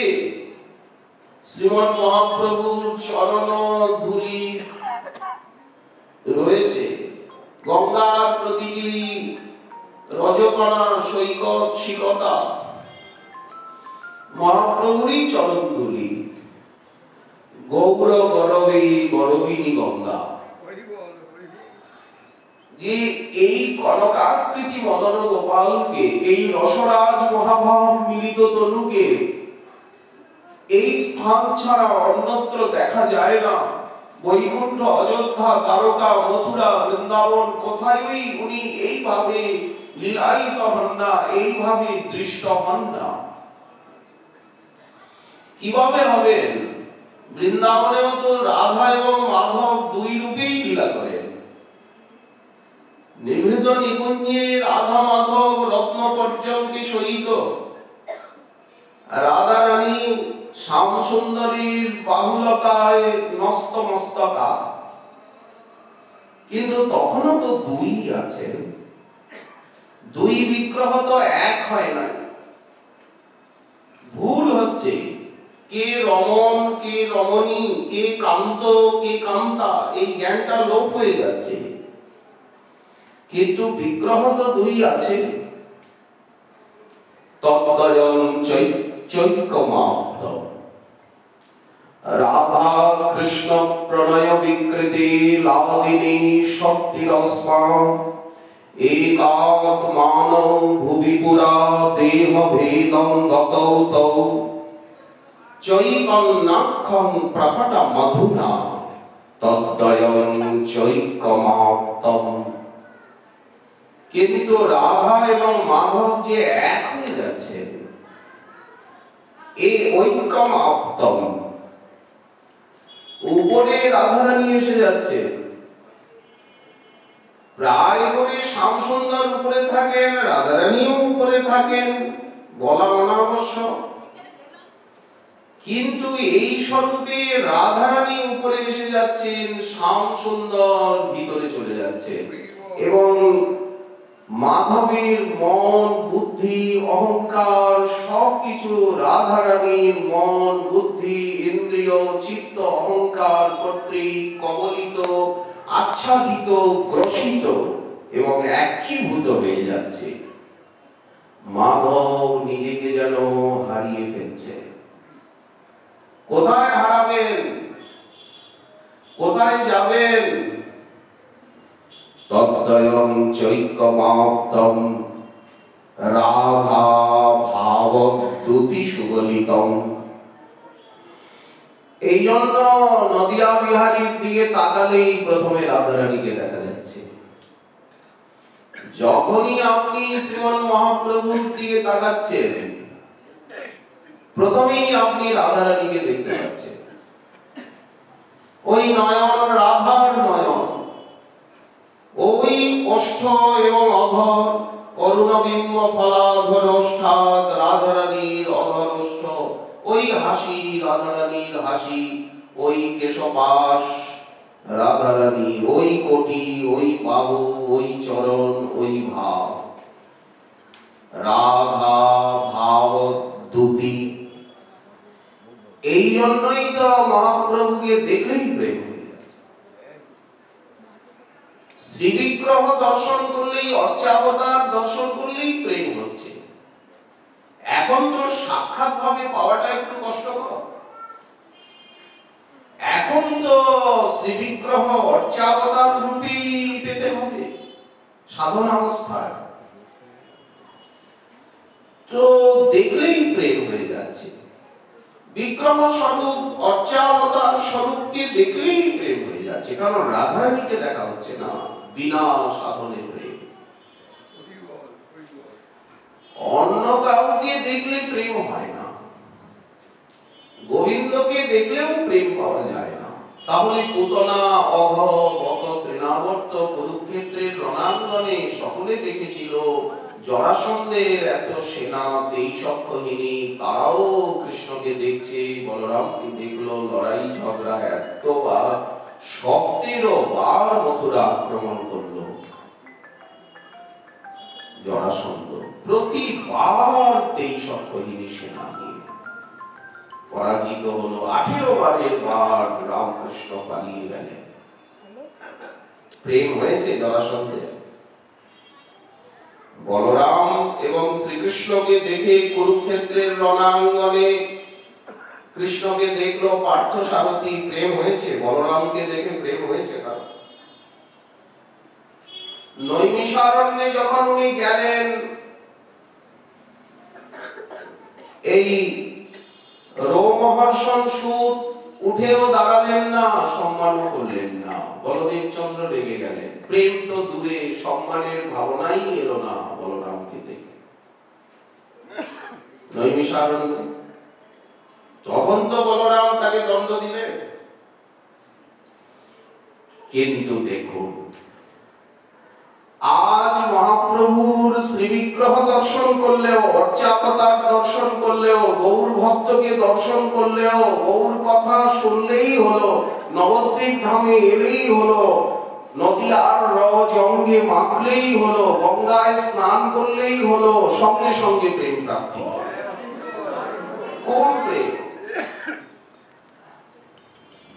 শ্রীমৎ মহাপ্রভুর চরণ ধূলি রয়েছে। গঙ্গার প্রতিটি রজকণা সৈকত শিকতা মহাপ্রভুরই চরণ ধূলি। গৌর গরবে গরবিনী গঙ্গা, যে এই কনকাকৃতি মদন গোপালকে, এই রসরাজ মহাভাব মিলিত তনুকে এই স্থান ছাড়া অন্যত্র দেখা যায় না। বৈকুণ্ঠ, অযোধ্যা, দ্বারকা, মথুরা, বৃন্দাবন, কোথায়ই উনি এইভাবে লীলায়িত হন না, এইভাবে দৃষ্ট হন না। কিভাবে হবেন? বৃন্দাবনেও তো রাধা এবং মাধব দুই রূপেই লীলা করেন। নিভৃত নিকুঞ্জে রাধা মাধব রত্ন পর্যঙ্কে সহিত, রাধা রানী শ্যাম সুন্দরীর বাহুলতায় নস্তমস্তকা। কিন্তু তখনও তো দুই আছেন, দুই বিগ্রহ তো এক হয় না। ভুল হচ্ছে, কে রমণ, কে রমণী, কে কান্ত, কে কান্তা, এই জ্ঞানটা লোপ হয়ে যাচ্ছে। কিন্তু বিগ্রহ তো দুই আছে। তদ্বয়ং চৈক্যমাপ্ত রাধা কৃষ্ণ প্রণয় বিকৃতি লাদিনী শক্তিরস্মা একাত্মান ভুবি পুরা দেহ ভেদং গতৌ তৌ চৈকন্নাক্ষং প্রকট মধুনা তদ্বয়ং চৈক্যমাপ্তম। কিন্তু রাধা এবং মাধব যে এক হয়ে যাচ্ছে, এই ঐক্যমাপ্তম। উপরে রাধারানী এসে যাচ্ছে, প্রায় করে শ্যাম সুন্দর উপরে থাকেন, রাধারানীও উপরে থাকেন, বলা অনাবশ্যক। কিন্তু এই স্বরূপে রাধারানী উপরে এসে যাচ্ছেন, শ্যাম সুন্দর ভিতরে চলে যাচ্ছে। এবং মাধবের মন বুদ্ধি অহংকার সবকিছু রাধারানীর মন বুদ্ধি ইন্দ্রিয় চিত্ত অহংকার কর্তৃক কবলিত, আচ্ছাদিত, গ্রসিত এবং একীভূত হয়ে যাচ্ছে। মাধব নিজেকে যেন হারিয়ে ফেলছে। কোথায় হারাবেন? কোথায় যাবেন? তদ্বয়ং চৈক্যমাপ্তম রাধা ভাবদ্যুতি সুগলিতম। এই জন্য নদিয়া বিহারীর দিকে তাকালেই প্রথমে রাধারানীকে দেখা যাচ্ছে। যখনই আপনি শ্রীমন মহাপ্রভুর দিকে তাকাচ্ছেন প্রথমেই আপনি রাধারানীকে দেখতে পাচ্ছেন। ওই নয়ন রাধার নয়ন, ওই ওষ্ঠ এবং অধর অরুণবিম্ব ফলাধর ওষ্ঠাৎ রাধারানীর অধর ওষ্ঠ, ওই হাসি রাধারানীর হাসি, ওই কেশপাশ রাধারানী, ওই কোটি, ওই বাহু, ওই চরণ, ওই ভাব, রাধা ভাব দুতি। এই জন্যই তো মহাপ্রভুকে দেখলেই প্রেম হয়ে যাচ্ছে। শ্রীবিগ্রহ দর্শন করলেই, অর্চাবতার দর্শন করলেই প্রেম হচ্ছে। এখন তো সাক্ষাৎ ভাবে পাওয়াটা একটু কষ্টকর। এখন তো শ্রীবিগ্রহ অর্চাবতার রূপে পেতে হবে সাধনা অবস্থায়, তো দেখলেই প্রেম হয়ে যাচ্ছে। বিগ্রহ স্বরূপ অর্চাবতার স্বরূপকে দেখলেই প্রেম হয়ে যাচ্ছে, কারণ রাধারানীকে দেখা হচ্ছে না, বিনা সাধনে প্রেম। অন্য কাউকে দেখলে প্রেম হয় না, গোবিন্দকে দেখলেও প্রেম পাওয়া যায় না। তাহলে পুতনা, অঘ, বক, তৃণাবর্ত কুরুক্ষেত্রের রণাঙ্গনে সকলে দেখেছিল জরাসন্ধের এত সেনা 23 অক্ষহিনী, তারাও কৃষ্ণকে দেখছে, বলরামকে দেখলো, লড়াই ঝগড়া এতবার, 17 বার মথুরা আক্রমণ করলো জরাসন্ধ, প্রতিবার 23 অক্ষহিনী সেনা নিয়ে পরাজিত হলো। 18 বারের বার রামকৃষ্ণ পালিয়ে গেলেন। প্রেম হয়েছে জরাসন্ধের। বলরাম এবং শ্রীকৃষ্ণকে দেখে কুরুক্ষেত্রের রণাঙ্গনে কৃষ্ণকে দেখলো পার্থ সারথী, প্রেম হয়েছে? বলরামকে দেখে প্রেম হয়েছে না? নৈমিষারণ্যে যখন উনি গেলেন, এই রোমহর্ষণ সুত উঠেও দাঁড়ালেন না, সম্মানও করলেন না, বলদেব চন্দ্র রেগে গেলেন। প্রেম তো দূরে, সম্মানের ভাবনাই এলো না বলরামকে দেখে নৈমিষারণ্যে। তখন তো বলরাম তাকে দণ্ড দিলেন। কিন্তু দেখুন, আজ মহাপ্রভুর শ্রীবিগ্রহ দর্শন করলেও, অর্চাবতার দর্শন করলেও, গৌর ভক্তকে দর্শন করলেও, গৌর কথা শুনলেই হলো, নবদ্বীপ ধামে এলেই হলো, নদিয়ার রজ অঙ্গে মাখলেই হলো, গঙ্গায় স্নান করলেই হলো, সঙ্গে সঙ্গে প্রেম প্রাপ্তি। কোন প্রেম?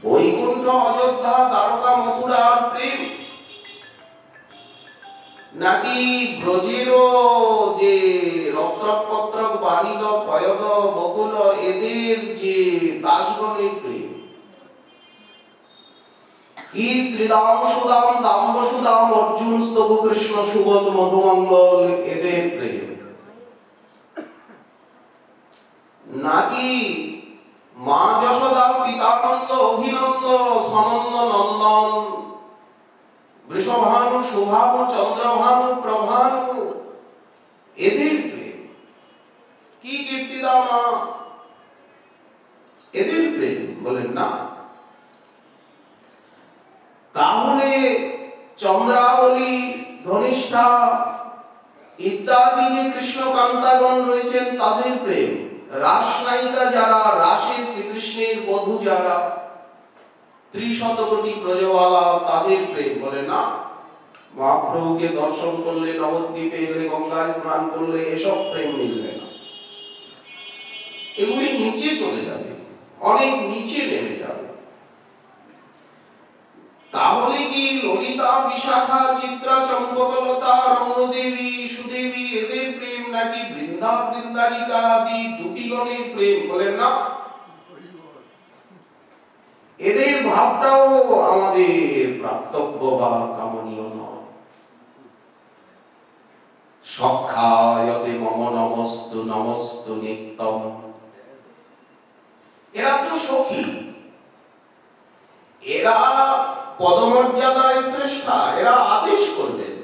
বৈকুণ্ঠ, অযোধ্যা, দ্বারকা, মথুরার প্রেম, নাকি ব্রজেরও যে রত্রপত্রক, বাণিদ, পয়দ, বকুল এদের যে দাসগণের প্রেম? কি শ্রীদাম, সুদাম, দাম্ব সুদাম, অর্জুন, স্তব, কৃষ্ণ, সুবোধ, মধুমঙ্গল এদের প্রেম? নাকি মা যশোদা, পিতানন্দ, অভিনন্দ, সনন্দ, নন্দন, বৃষভানু, শুভানু, চন্দ্রভানু, প্রভানু এদের প্রেম? কি কীর্তিদা মা এদের প্রেম? বলেন না। তাহলে চন্দ্রাবলী, ধনিষ্ঠা ইত্যাদি যে কৃষ্ণকান্তাগণ রয়েছেন তাদের প্রেম, রাস নায়িকা যারা, রাসে শ্রীকৃষ্ণের বধূ যারা, 30 কোটি প্রজওয়ালা তাদের প্রেম? বলে না। মহাপ্রভুকে দর্শন করলে, নবদ্বীপে এলে, গঙ্গায় স্নান করলে এসব প্রেম মিলবে না। এগুলি নিচে চলে যাবে, অনেক নিচে নেমে যাবে। তাহলে কি ললিতা, বিশাখা, চিত্রা, চম্পকলতা, রঙ্গদেবী, সুদেবী এদের প্রেম, নাকি বৃন্দা, বৃন্দারিকা আদি দুতিগণের প্রেম? বলেন না। এদের ভাবটাও আমাদের প্রাপ্তব্য বা কামনীয় নয়। সখ্যায়তে মম নমস্তু নমস্তু নিত্যম, এরা তো সখী, পদমর্যাদায় শ্রেষ্ঠা, এরা আদেশ করবেন,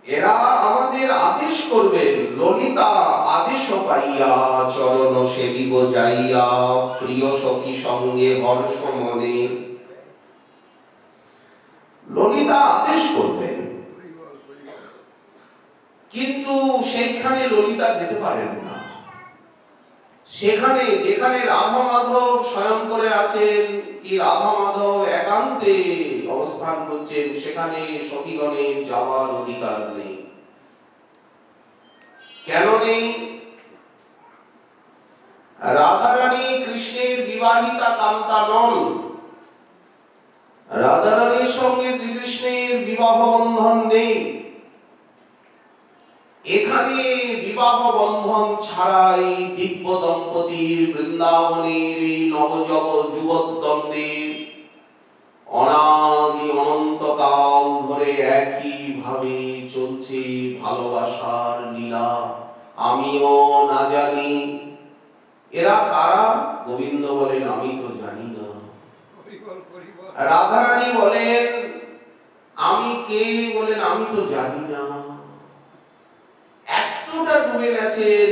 এরা আমাদের আদেশ করবেন। ললিতা আদেশ পাইয়া চরণ সেবিব যাইয়া, প্রিয় সখী সঙ্গে হর্ষ মনে। ললিতা আদেশ করবেন, কিন্তু সেইখানে ললিতা যেতে পারেন না। সেখানে যেখানে রাধা মাধব স্বয়ং করে আছেন, কি রাধা মাধব একান্তে অবস্থান করছেন, সেখানে সখীগণের যাওয়ার অধিকার নেই। কেন নেই? রাধারানী কৃষ্ণের বিবাহিতা কান্তা নন। রাধারানীর সঙ্গে শ্রীকৃষ্ণের বিবাহ বন্ধন নেই। এখানে বিবাহ বন্ধন ছাড়াই দিব্য দম্পতির বৃন্দাবনের এই নবযুব যুবদ্বন্দ্বের অনাদি অনন্তকাল ধরে একই ভাবে চলছে ভালোবাসার লীলা। আমিও না জানি এরা কারা। গোবিন্দ বলেন আমি তো জানি না। রাধারানী বলেন আমি কে, বলেন আমি তো জানি না। এতটা ডুবে গেছেন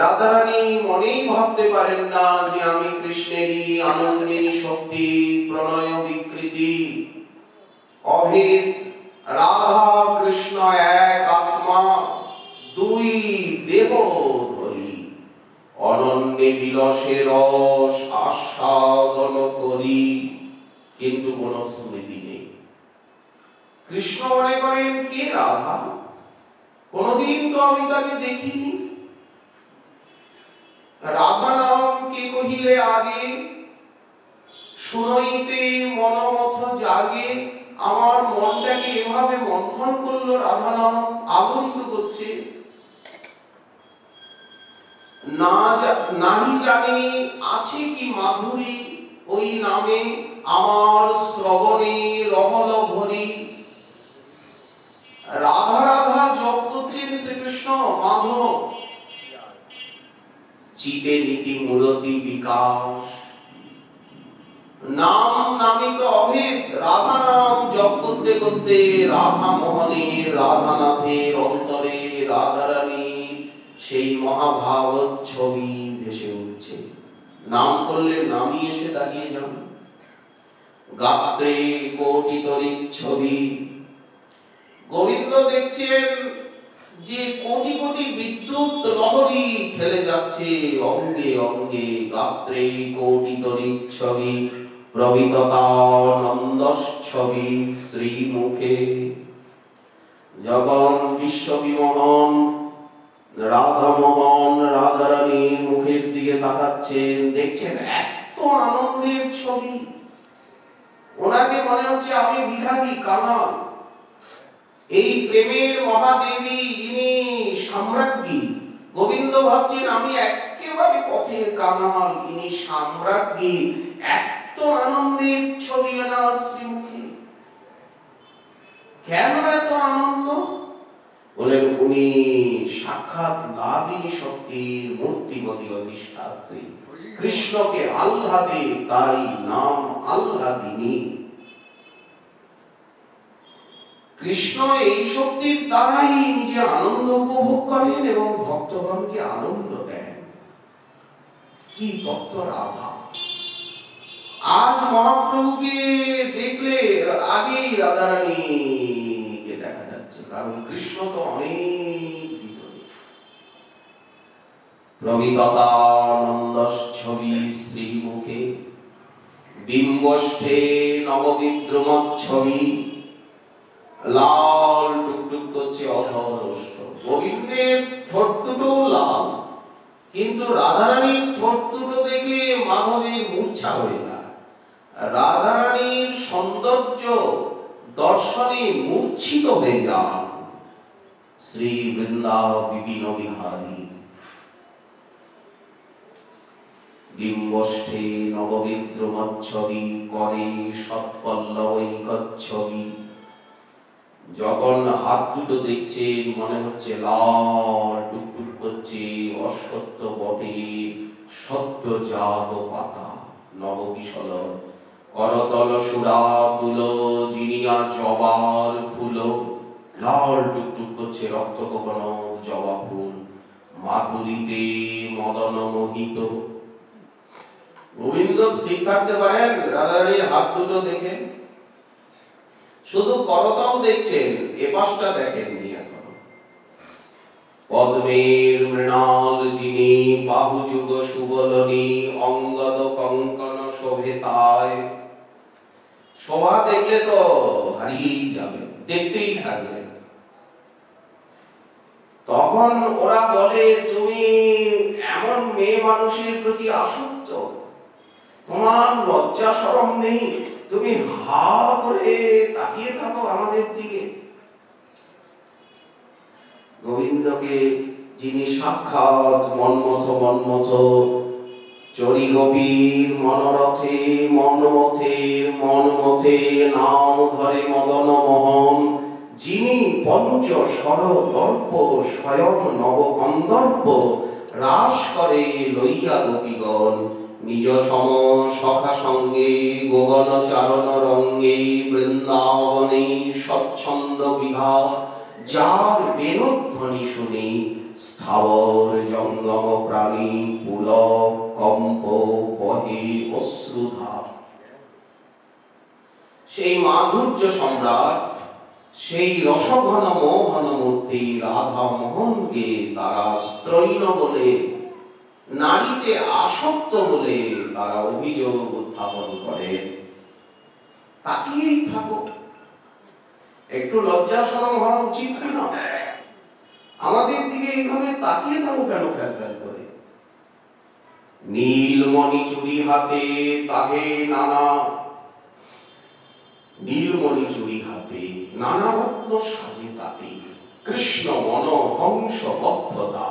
রাধারানী মনেই ভাবতে পারেন না যে আমি কৃষ্ণেরই আনন্দিনী শক্তি, প্রণয় বিকৃতি, অভেদ। রাধা কৃষ্ণ এক আত্মা, দুই দেহ ধরি অনন্যে বিলসে রস আস্বাদন করি, কিন্তু কোন স্মৃতি নেই। কৃষ্ণ মনে করেন কে রাধা, কোনদিন তো আমি তাকে দেখিনি। রাধা নাম কে কহিলে আগে, শুনইতে মনমথ জাগে। আমার মনটাকে এভাবে মন্থন করলো রাধা নাম, আবরিত করছে। নাহি জানি আছে কি মাধুরী ওই নামে, আমার শ্রবণে রহল ভরি। রাধা রাধা জপ করছেন শ্রীকৃষ্ণ মাধব, চিতে নীতি মূরতি বিকাশ। নাম নামিত অভেদ, রাধা নাম জপ করতে করতে রাধা মোহনে রাধানাথের অন্তরে রাধারানী সেই মহাভাবত ছবি ভেসে উঠছে। নাম করলে নামই এসে দাঁড়িয়ে যান। গাত্রে কোটি তরিক ছবি। গোবিন্দ দেখছেন যে কোটি কোটি বিদ্যুৎ লহরী খেলে যাচ্ছে অঙ্গে অঙ্গে। গাত্রে কোটি তরিক ছবি, প্রবিততানন্দস ছবি শ্রীমুখে। জগন বিশ্ববিমোহন রাধামোহন রাধারানীর মুখের দিকে তাকাচ্ছেন, দেখছেন এত আনন্দের ছবি। ওনাকে মনে হচ্ছে আমি ভিখারি কাঙাল। এই প্রেমের মহাদেবী ইনি সম্রাজ্ঞী। গোবিন্দ ভাবছেন আমি একেবারে পথের কাঙাল, ইনি সম্রাজ্ঞী। এত আনন্দের ছবি এনার শ্রীমুখে। কেন এত আনন্দ? বলেন উনি সাক্ষাৎ লাভিনী শক্তির মূর্তিমতী অধিষ্ঠাত্রী। কৃষ্ণকে আহ্লাদে, তাই নাম আহ্লাদিনী। কৃষ্ণ এই শক্তির দ্বারাই নিজে আনন্দ উপভোগ করেন এবং ভক্তগণকে আনন্দ দেন। কি তত্ত্ব রাধা! আজ মহাপ্রভুকে দেখলে আগেই রাধারানীকে দেখা যাচ্ছে, কারণ কৃষ্ণ তো অনেক ভিতরে। প্রবিততানন্দস ছবি শ্রীমুখে, বিম্বষ্ঠে নববিদ্রুমৎ ছবি। লাল টুকটুক করছে অধরষ্ট। গোবিন্দের ঠোঁট দুটো লাল, কিন্তু রাধারানীর ঠোঁট দুটো দেখে মাধবের মূর্ছা হয়ে যায়। রাধারানীর সৌন্দর্য দর্শনে মূর্ছিত হয়ে যান শ্রী বৃন্দা বিপিন বিহারী। বিম্বষ্ঠে নববিদ্রুমচ্ছবি, করে সৎপল্লবৈকচ্ছবি। যখন হাত দুটো দেখছেন মনে হচ্ছে লাল টুকটুক করছে অশ্বত্থ বটে সদ্যজাত পাতা, নবকিশলয়। করতল সুরা তুলো জিনিয়া জবার ফুলো, লাল টুকটুক করছে রক্ত কোকোনো জবা ফুল, মাধুরীতে মদন মোহিত। গোবিন্দ স্থির থাকতে পারেন? রাধারানীর হাত দুটো দেখেন, শুধু করতল দেখছেন, এ পাশটা দেখেননি এখন। পদ্মের মৃণাল যিনি বাহু যুগ সুবলনী, অঙ্গদ কঙ্কন শোভেতায়। শোভা দেখলে তো হারিয়েই যাবে, দেখতেই থাকবেন। তখন ওরা বলে, তুমি এমন মেয়ে মানুষের প্রতি আসক্ত, তোমার লজ্জা শরম নেই, তুমি হা করে তাকিয়ে থাকো আমাদের দিকে। গোবিন্দকে যিনি সাক্ষাৎ মন্মথ চরি গোপীর মনোরথে মনমথে নাম ধরে মদন মোহন, যিনি পঞ্চ স্বর দর্প স্বয়ং নব কন্দর্প, রাস করে লইয়া গোপীগণ নিজ সম সখা সঙ্গে, গগন চারণ রঙ্গে বৃন্দাবনে স্বচ্ছন্দ বিহার, যার বেণুধ্বনি শুনি স্থাবর জঙ্গম প্রাণী পুলক কম্প বহে অশ্রুধার। সেই মাধুর্য সম্রাট, সেই রসঘন মোহন মূর্তি রাধা মোহনকে তারা স্ত্রৈণ বলে, নারীতে আসক্ত বলে তারা অভিযোগ উত্থাপন করে। তাকিয়েই থাকো, একটু লজ্জা শরম হওয়া উচিত না? আমাদের দিকে এইভাবে তাকিয়ে থাকো কেন ফ্যাল ফ্যাল করে? নীলমণি চুরি হাতে তাহে নানা, নীলমণি চুরি হাতে নানা রত্ন সাজে তাতে, কৃষ্ণ মন হংস বদ্ধতা।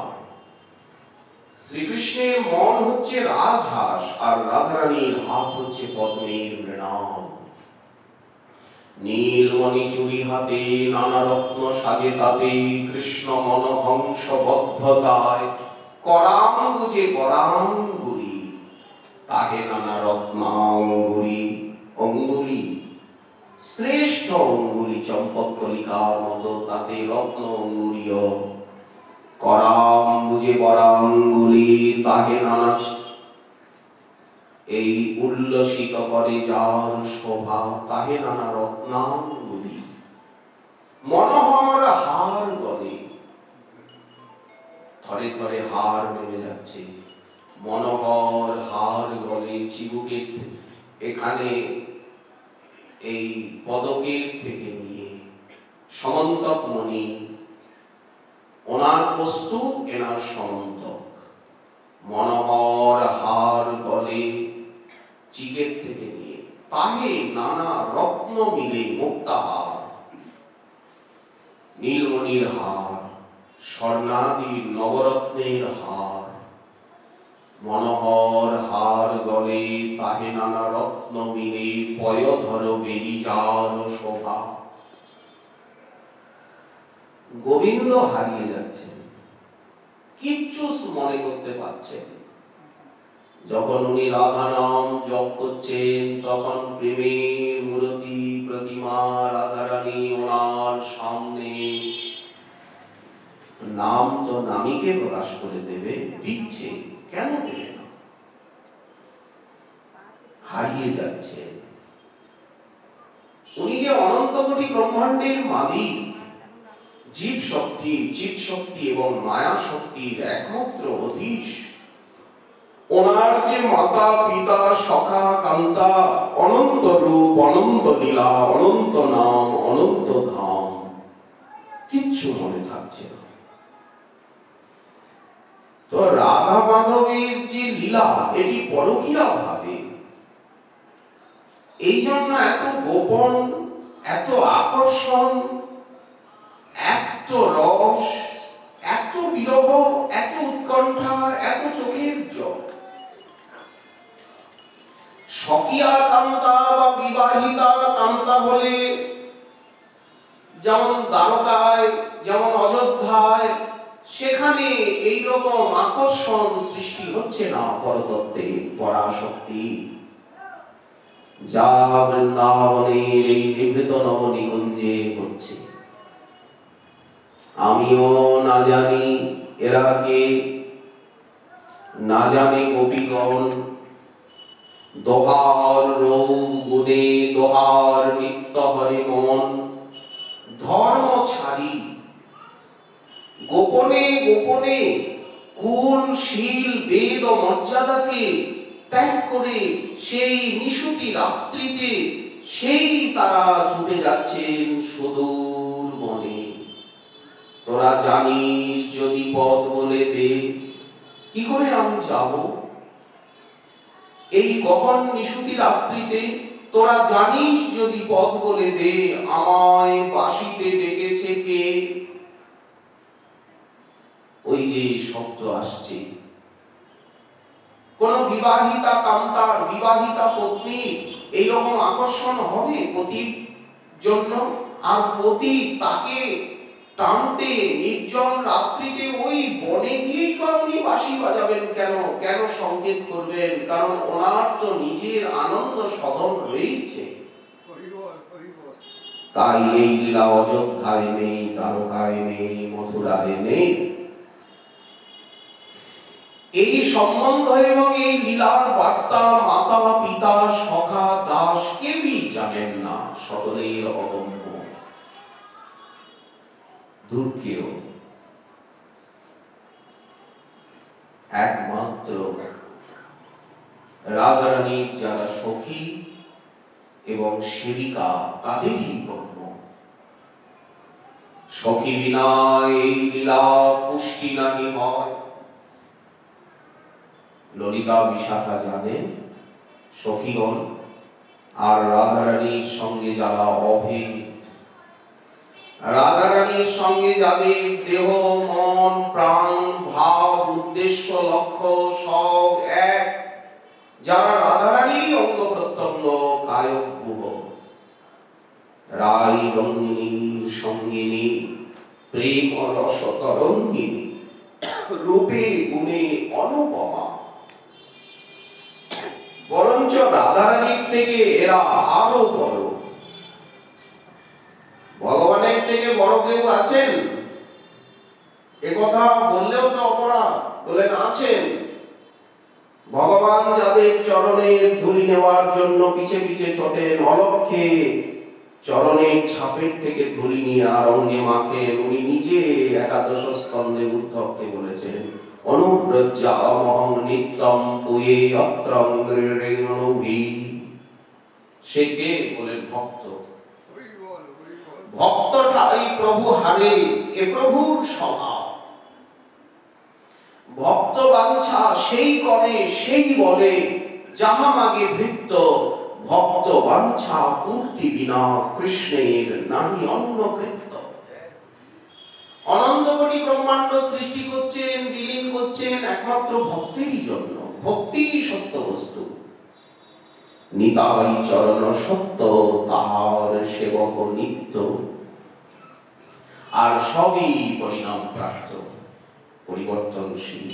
শ্রীকৃষ্ণের মন হচ্ছে রাজহাঁস, আর রাধারানীর হাত হচ্ছে পদ্মের মৃণাল। নীলমণি চুরি হাতে নানা রত্ন সাজে তাতে, কৃষ্ণ মন হংস বদ্ধতায়। করাঙ্গুজে বরাঙ্গুলি তাহে নানা রত্নাঙ্গুলি, অঙ্গুলি শ্রেষ্ঠ অঙ্গুলি চম্পক কলিকার মতো, তাতে রত্ন অঙ্গুলীয়। করাঙ্গুজে বরাঙ্গুলি তাহে নানা, এই উল্লসিত করে যার শোভা, তাহে নানা রত্নাঙ্গুলি। মনোহর হার গলে, থরে থরে হার নেমে যাচ্ছে, মনোহর হার গলে চিবুকের এখানে, এই পদকের থেকে নিয়ে সমন্তক মণি, ওনার বস্তু এনার সমন্তক। মনোহর হার গলে চিকের থেকে নিয়ে, তাহে নানা রত্ন মিলে মুক্তাহার। নীলমণির হার, স্বর্ণাদির নবরত্নের হার। মনোহর হার গলে তাহে নানা রত্ন মিলে, পয়ধর বেরিজার শোভা। গোবিন্দ হারিয়ে যাচ্ছেন, কিচ্ছু মনে করতে পারছেন। যখন উনি রাধা নাম জপ করছেন, তখন প্রেমের মূর্তি প্রতিমা রাধারানী ওনার সামনে। নাম তো নামীকে প্রকাশ করে দেবে, দিচ্ছে, কেন দেবে না? হারিয়ে যাচ্ছে। উনি যে অনন্ত কোটি ব্রহ্মাণ্ডের মালিক, জীব শক্তি, চিৎ শক্তি এবং মায়া শক্তির একমাত্র অধীশ। ওনার যে মাতা পিতা সখা কান্তা, অনন্ত রূপ, অনন্ত লীলা, অনন্ত নাম, অনন্ত ধাম, কিচ্ছু মনে থাকছে না। তো রাধা মাধবের যে লীলা, এটি পরকীয়া ভাবে, এই জন্য এত গোপন, এত আকর্ষণ, এত রস, এত বিরহ, এত উৎকণ্ঠা, এত চোখের জল। স্বকীয়া কান্তা বা বিবাহিতা কান্তা হলে যেমন দ্বারকায়, যেমন অযোধ্যায়, সেখানে এই রকম আকর্ষণ সৃষ্টি হচ্ছে না পরতত্ত্বে, পরাশক্তি। যা বৃন্দাবনের এই নিভৃত নবনিকুঞ্জে হচ্ছে। আমিও না জানি এরা কে, না জানে গোপীগণ, দোহার রৌব গুণে দোহার নিত্য হরে মন, ধর্ম ছাড়ি গোপনে গোপনে গুণ শীল বেদ ও মর্যাদাকে ত্যাগ করে সেই নিশুতি রাত্রিতে সেই তারা ছুটে যাচ্ছেন সুদূর বনে। তোরা জানিস যদি পথ বলে দে, কি করে আমি যাব এই গহন নিশুতি রাত্রিতে? তোরা জানিস যদি পথ বলে দে, আমায় বাঁশিতে ডেকেছে কে? ওই যে শব্দ আসছে, কোন বিবাহিতা কান্তার, বিবাহিতা পত্নী এইরকম আকর্ষণ হবে পতির জন্য, আর পতি তাকে টানতে নির্জন রাত্রিতে ওই বনে গিয়েই বা উনি বাঁশি বাজাবেন কেন? কেন সংকেত করবেন? কারণ ওনার তো নিজের আনন্দ সদন রয়েছে। তাই এই লীলা অযোধ্যায় নেই, দ্বারকায় নেই, মথুরায় নেই। এই সম্বন্ধ এবং এই লীলার বার্তা মাতা পিতা সখা দাস কেউই জানেন না, সকলের অগম্য। দুর্গেও একমাত্র রাধারানীর যারা সখী এবং সেবিকা তাদেরই গম্য। সখী বিনা এই লীলা পুষ্টি নাহি হয়। ললিতা বিশাখা জানেন সখীগণ, আর রাধারানীর সঙ্গে যারা অভেদ, রাধারানীর সঙ্গে যাদের দেহ মন প্রাণ ভাব উদ্দেশ্য লক্ষ্য সব এক, যারা রাধারানীরই অঙ্গ প্রত্যঙ্গ কায়ব্যুহ, রাই রঙ্গিনীর সঙ্গিনী প্রেম রস তরঙ্গিনী, রূপে গুণে অনুপমা। বরঞ্চ রাধারানীর থেকে এরা আরো বড়। ভগবানের থেকে বড় কেউ আছেন? একথা বললেও তো অপরাধ। বলেন আছেন। ভগবান যাদের চরণের ধুলি নেওয়ার জন্য পিছে পিছে ছোটেন, অলক্ষে চরণের ছাপের থেকে ধুলি নিয়ে আর অঙ্গে মাখেন, উনি নিজে একাদশ স্কন্ধে উদ্ধবকে বলেছেন, অনুব্রজ্জা মহং নিত্যম পুয়ে অত্রং গৃহী। সে কে? বলেন ভক্ত। ভক্তটাই প্রভু হারে, এ প্রভুর স্বভাব। ভক্ত বাঞ্ছা সেই করে সেই বলে, যাহা মাগে ভৃত্য। ভক্ত বাঞ্ছা পূর্তি বিনা কৃষ্ণের নাহি অন্য কৃত্য। অনন্ত কোটি ব্রহ্মাণ্ড সৃষ্টি করছেন, বিলীন করছেন একমাত্র ভক্তেরই জন্য। ভক্তিই সত্য বস্তু। নিতাই চরণ সত্য, তাহার সেবক নিত্য। আর সবই পরিণাম প্রাপ্ত, পরিবর্তনশীল,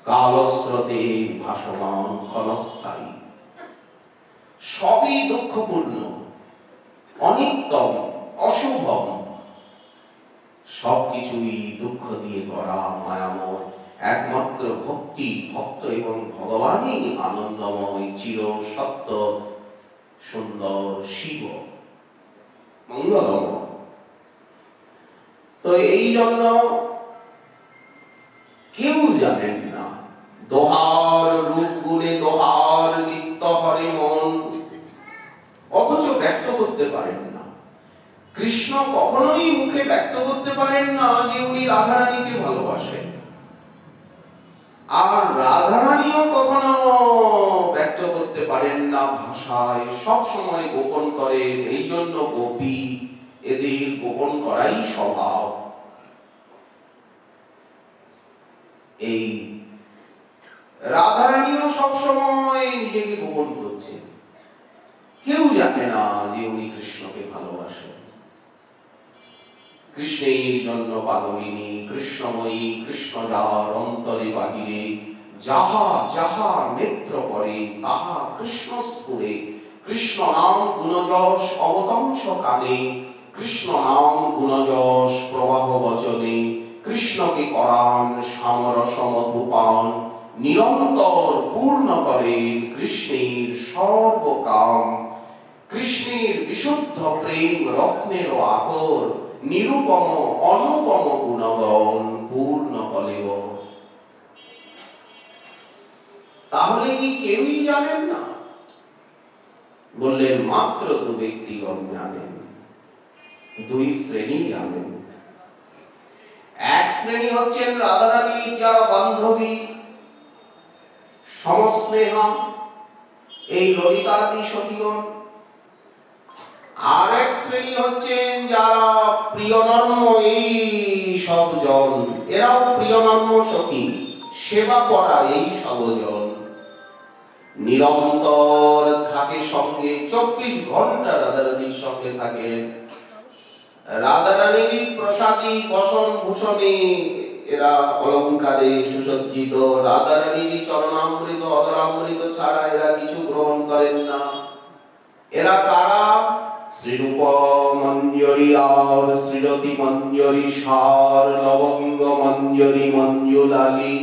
কালস্রোতে ভাসমান, ক্ষণস্থায়ী। সবই দুঃখপূর্ণ, অনিত্যম, অশুভম। সবকিছুই দুঃখ দিয়ে গড়া, মায়াময়। একমাত্র ভক্তি, ভক্ত এবং ভগবানই আনন্দময়, চির সত্য, সুন্দর, শিব, মঙ্গলময়। তো এই জন্য কেউ জানেন না দোহার রূপ গুণে দোহার নিত্য হরে মন, অথচ ব্যক্ত করতে পারেন না। কৃষ্ণ কখনোই মুখে ব্যক্ত করতে পারেন না যে উনি রাধারানীকে ভালোবাসেন, আর রাধারানীও কখনো ব্যক্ত করতে পারেন না ভাষায়, সব সময় গোপন করেন। এই জন্য গোপী, এদের গোপন করাই স্বভাব। এই রাধারানীও সব সময় নিজেকে গোপন করছেন, কেউ জানে না যে উনি কৃষ্ণকে ভালোবাসেন। কৃষ্ণের জন্য পাগলিনী, কৃষ্ণময়ী, কৃষ্ণ যার অন্তরে বাহিরে, যাহা যাহা নেত্র করে তাহা কৃষ্ণ স্ফুরে। কৃষ্ণ নাম গুণযশ অবতংশ কানে, কৃষ্ণ নাম গুণযশ প্রবাহ বচনে, কৃষ্ণকে করান সামরস মধুপান, নিরন্তর পূর্ণ করেন কৃষ্ণের সর্বকাম। কৃষ্ণের বিশুদ্ধ প্রেম রত্নের আকর, নিরুপম অনুপম গুণগণ পূর্ণ কলেব। তাহলে কি কেউই জানেন না? বললেন মাত্র দু ব্যক্তিগণ জানেন, দুই শ্রেণী জানেন। এক শ্রেণী হচ্ছেন রাধারানীর যারা বান্ধবী সমস্নেহা, এই ললিতাদি সখীগণ। আর এক শ্রেণী হচ্ছেন যারা প্রিয়নর্ম, এই সব জন, এরাও প্রিয়নর্ম সখী, সেবা করা এই সব জন। নিরন্তর থাকে সঙ্গে, 24 ঘন্টা রাধারানীর সঙ্গে থাকেন। রাধারানীর প্রসাদী বসন ভূষণে এরা অলঙ্কারে সুসজ্জিত। রাধারানীর চরণামৃত অধরামৃত ছাড়া এরা কিছু গ্রহণ করেন না। এরা কারা? শ্রীরূপ মঞ্জরি আর শ্রীরতি মঞ্জরি সার, লবঙ্গ মঞ্জরি মঞ্জুলালি,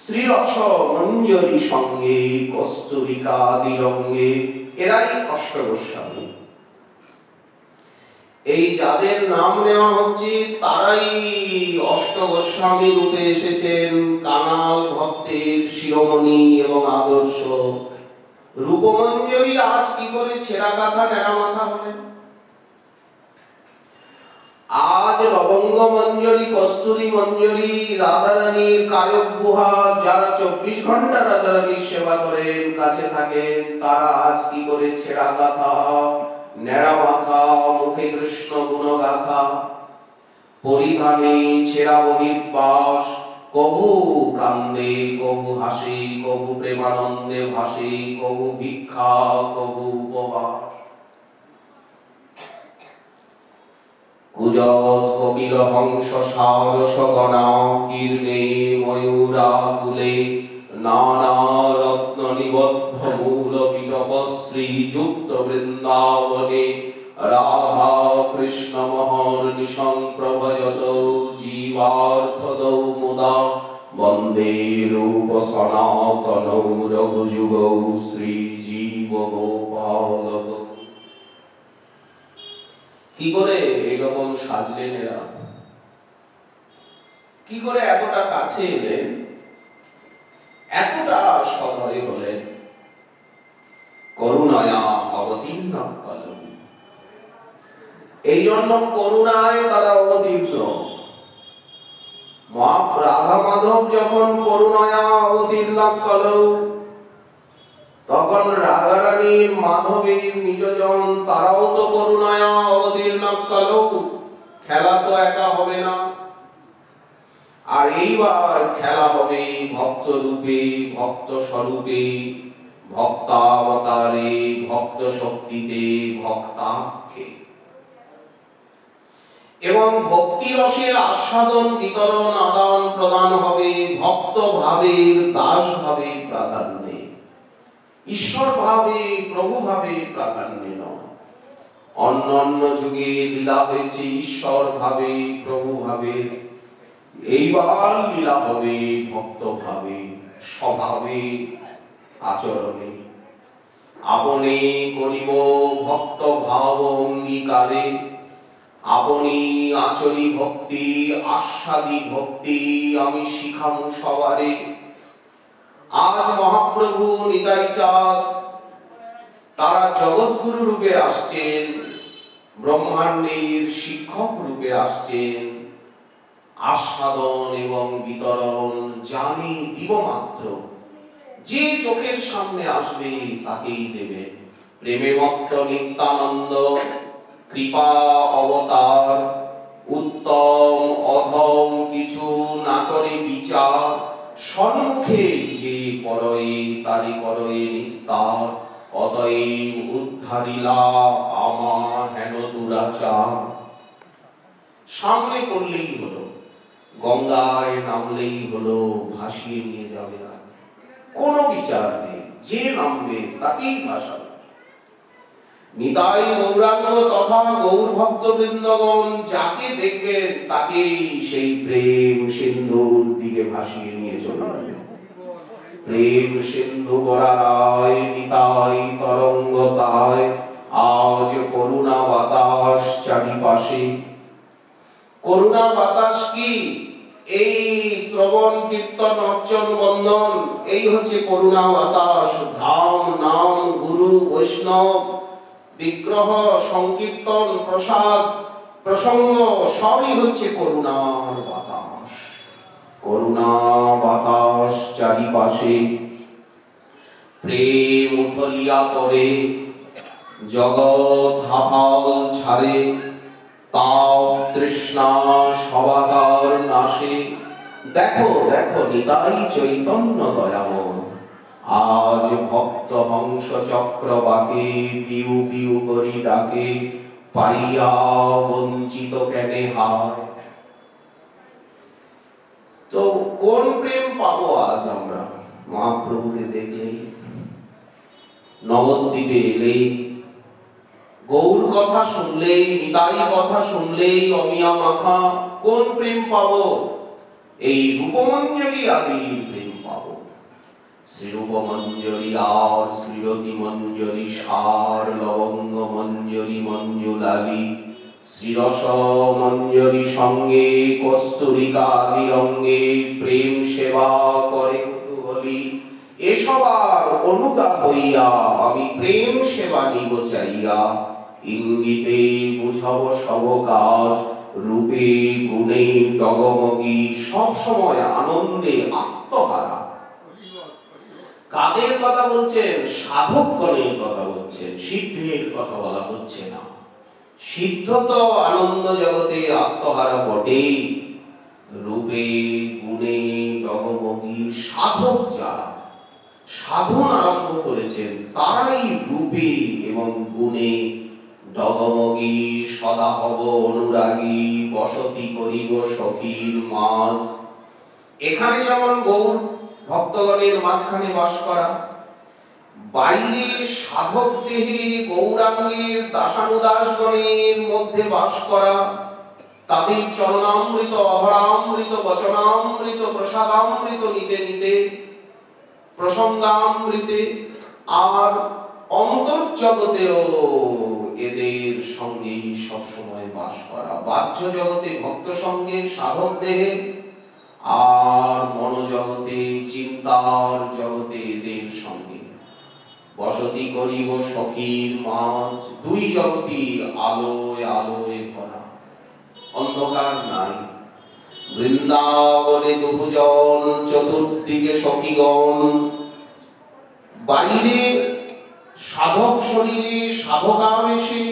শ্রীরস মঞ্জরি সঙ্গে কস্তুরিকা দিরঙ্গে, এরাই অষ্টগোস্বামী। এই যাদের নাম নেওয়া হচ্ছে তারাই অষ্টগোস্বামী রূপে এসেছেন, কানাল ভক্তের শিরোমণি এবং আদর্শ। রূপমঞ্জরি আজ কি করে ছেঁড়া কাঁথা ন্যাড়া মাথা হলেন? আজ লবঙ্গ মঞ্জরি কস্তুরী মঞ্জরি রাধারানীর কায়ক গুহা, যারা 24 ঘন্টা রাধারানীর সেবা করেন, কাছে থাকেন, তারা আজ কি করে ছেঁড়া কাঁথা ন্যাড়া মাথা, মুখে কৃষ্ণ গুণগাথা, পরিধানে ছেঁড়া বহির্বাস, কবু কান্দে কবু হাসে, কবু প্রেমানন্দে ভাসে, কবু ভিক্ষা কবু উপবাস। কুজত কপিল হংস সারস গণা, কীর্ণে ময়ূরা কুলে, নানা রত্ন নিবদ্ধ মূল বিনব শ্রীযুক্ত বৃন্দাবনে, রাধা কৃষ্ণ মহর নিসংপ্রভয়ত জীবার্থদৌ মুদা, বন্দে রূপ সনাতনৌ রঘুযুগৌ শ্রীজীব গোপালক। কি করে এরকম সাজলেন এরা? কি করে এতটা কাছে এলেন, এতটা সদয় হলেন? করুণায়া অবতীর্ণ কলম। এই জন্য করুণায় তারা অবতীর্ণ। রাধা মাধব যখন করুণায়া অবতীর্ণ কলম, তখন রাধারানীর মাধবের নিজজন তারাও তো করুণায়া অবতীর্ণ কলম। খেলা তো একা হবে না। আর এইবার খেলা হবে ভক্ত রূপে, ভক্ত স্বরূপে, ভক্তাবতারে, ভক্ত শক্তিতে, ভক্তাক্ষে। এবং ভক্তি রসের আস্বাদন বিতরণ আদান প্রদান হবে ভক্ত ভাবের, দাস ভাবের প্রাধান্যে, ঈশ্বর ভাবে প্রভু ভাবে প্রাধান্য নয়। অন্যান্য যুগে লীলা হয়েছে ঈশ্বর ভাবে প্রভু ভাবে, এইবার লীলা হবে ভক্ত ভাবে, স্বভাবে, আচরণে। আপনি করিব ভক্ত ভাব অঙ্গীকারে, আপনি আচরি ভক্তি আস্বাদি ভক্তি, আমি শিখামু সবারে। আজ মহাপ্রভু নিতাই চাঁদ তারা জগৎগুরু রূপে আসছেন, ব্রহ্মাণ্ডের শিক্ষক রূপে আসছেন। আস্বাদন এবং বিতরণ জানি দিব মাত্র, যে চোখের সামনে আসবে তাকেই দেবে। প্রেমে মত্ত নিত্যানন্দ কৃপা অবতার, উত্তম অধম কিছু না করে বিচার, সম্মুখে যে করয়ে তারি করয়ে নিস্তার। অতএব উদ্ধারিলা আমার হেন দুরাচার। সামনে করলেই হলো, গঙ্গায় নামলেই হলো, ভাসিয়ে নিয়ে যাবে না, কোনো বিচার নেই। যে নামবে তাকেই ভাসাবে। নিতাই গৌরাঙ্গ তথা গৌর ভক্তবৃন্দগণ যাকে দেখবেন তাকেই সেই প্রেম সিন্ধুর দিকে ভাসিয়ে নিয়ে চলে যাবে। প্রেম সিন্ধু গড়ায় নিতাই তরঙ্গতায় আজ করুণা বাতাস চারিপাশে। করুণা বাতাস কি? এই শ্রবণ কীর্তন অর্চন বন্ধন, এই হচ্ছে করুণা বাতাস। ধাম নাম গুরু বৈষ্ণব বিগ্রহ সংকীর্তন প্রসাদ প্রসঙ্গ সবই হচ্ছে করুণার বাতাস। করুণা বাতাস চারিপাশে, প্রেম উথলিয়া তরে জগৎ হাফাল ছাড়ে। তাপ তৃষ্ণা সবাকার নাশে। দেখো দেখো নিতাই চৈতন্য দয়াময় আজ ভক্ত হংস চক্রবাকে পিউ পিউ করি ডাকে। পাইয়া বঞ্চিত কেনে হায়। তো কোন প্রেম পাবো আজ আমরা? মহাপ্রভুকে দেখলেই, নবদ্বীপে এলেই, গৌর কথা শুনলেই, নিতাই কথা শুনলেই অমিয়া মাখা কোন প্রেম পাবো? এই রূপমঞ্জরি আদির প্রেম পাবো। শ্রীরূপমঞ্জরি আর শ্রীরতি মঞ্জরি সার লবঙ্গ মঞ্জরি মঞ্জুলালি শ্রীরস মঞ্জরি সঙ্গে কস্তুরিকা আদি রঙ্গে প্রেম সেবা করে কুতূহলী। এসব আর অনুদা হইয়া আমি প্রেম সেবা নিব চাইয়া। ইঙ্গিতে বুঝাব সব কাজ রূপে গুণে ডগমগি সব সময় আনন্দে আত্মহারা। কাদের কথা বলছেন? সাধকগণের কথা বলছেন, সিদ্ধের কথা বলা হচ্ছে না। সিদ্ধ তো আনন্দ জগতে আত্মহারা বটেই, রূপে গুণে ডগমগি সাধক যারা সাধন আরম্ভ করেছেন তারাই রূপে এবং গুণে ডগমগি সদা হব অনুরাগী বসতি করিব সখীর মাঝ। এখানে যেমন গৌর ভক্তগণের মাঝখানে বাস করা, বাইরে সাধক দেহে গৌরাঙ্গের দাসানুদাসগণের মধ্যে বাস করা, তাদের চরণামৃত অভরামৃত বচনামৃত প্রসাদামৃত নিতে নিতে প্রসঙ্গামৃতে, আর অন্তর্জগতেও এদের সঙ্গে সবসময় বাস করা। বাহ্য জগতে ভক্ত সঙ্গে সাধক দেহে, আর মনোজগতে চিন্তার জগতে এদের সঙ্গে বসতি করিব সখীর মাঝ। দুই জগতই আলোয় আলোয় ভরা, অন্ধকার নাই। বৃন্দাবনে দুজন চতুর্দিকে সখীগণ, বাইরে সাধক শরীরে সাধকাবেশে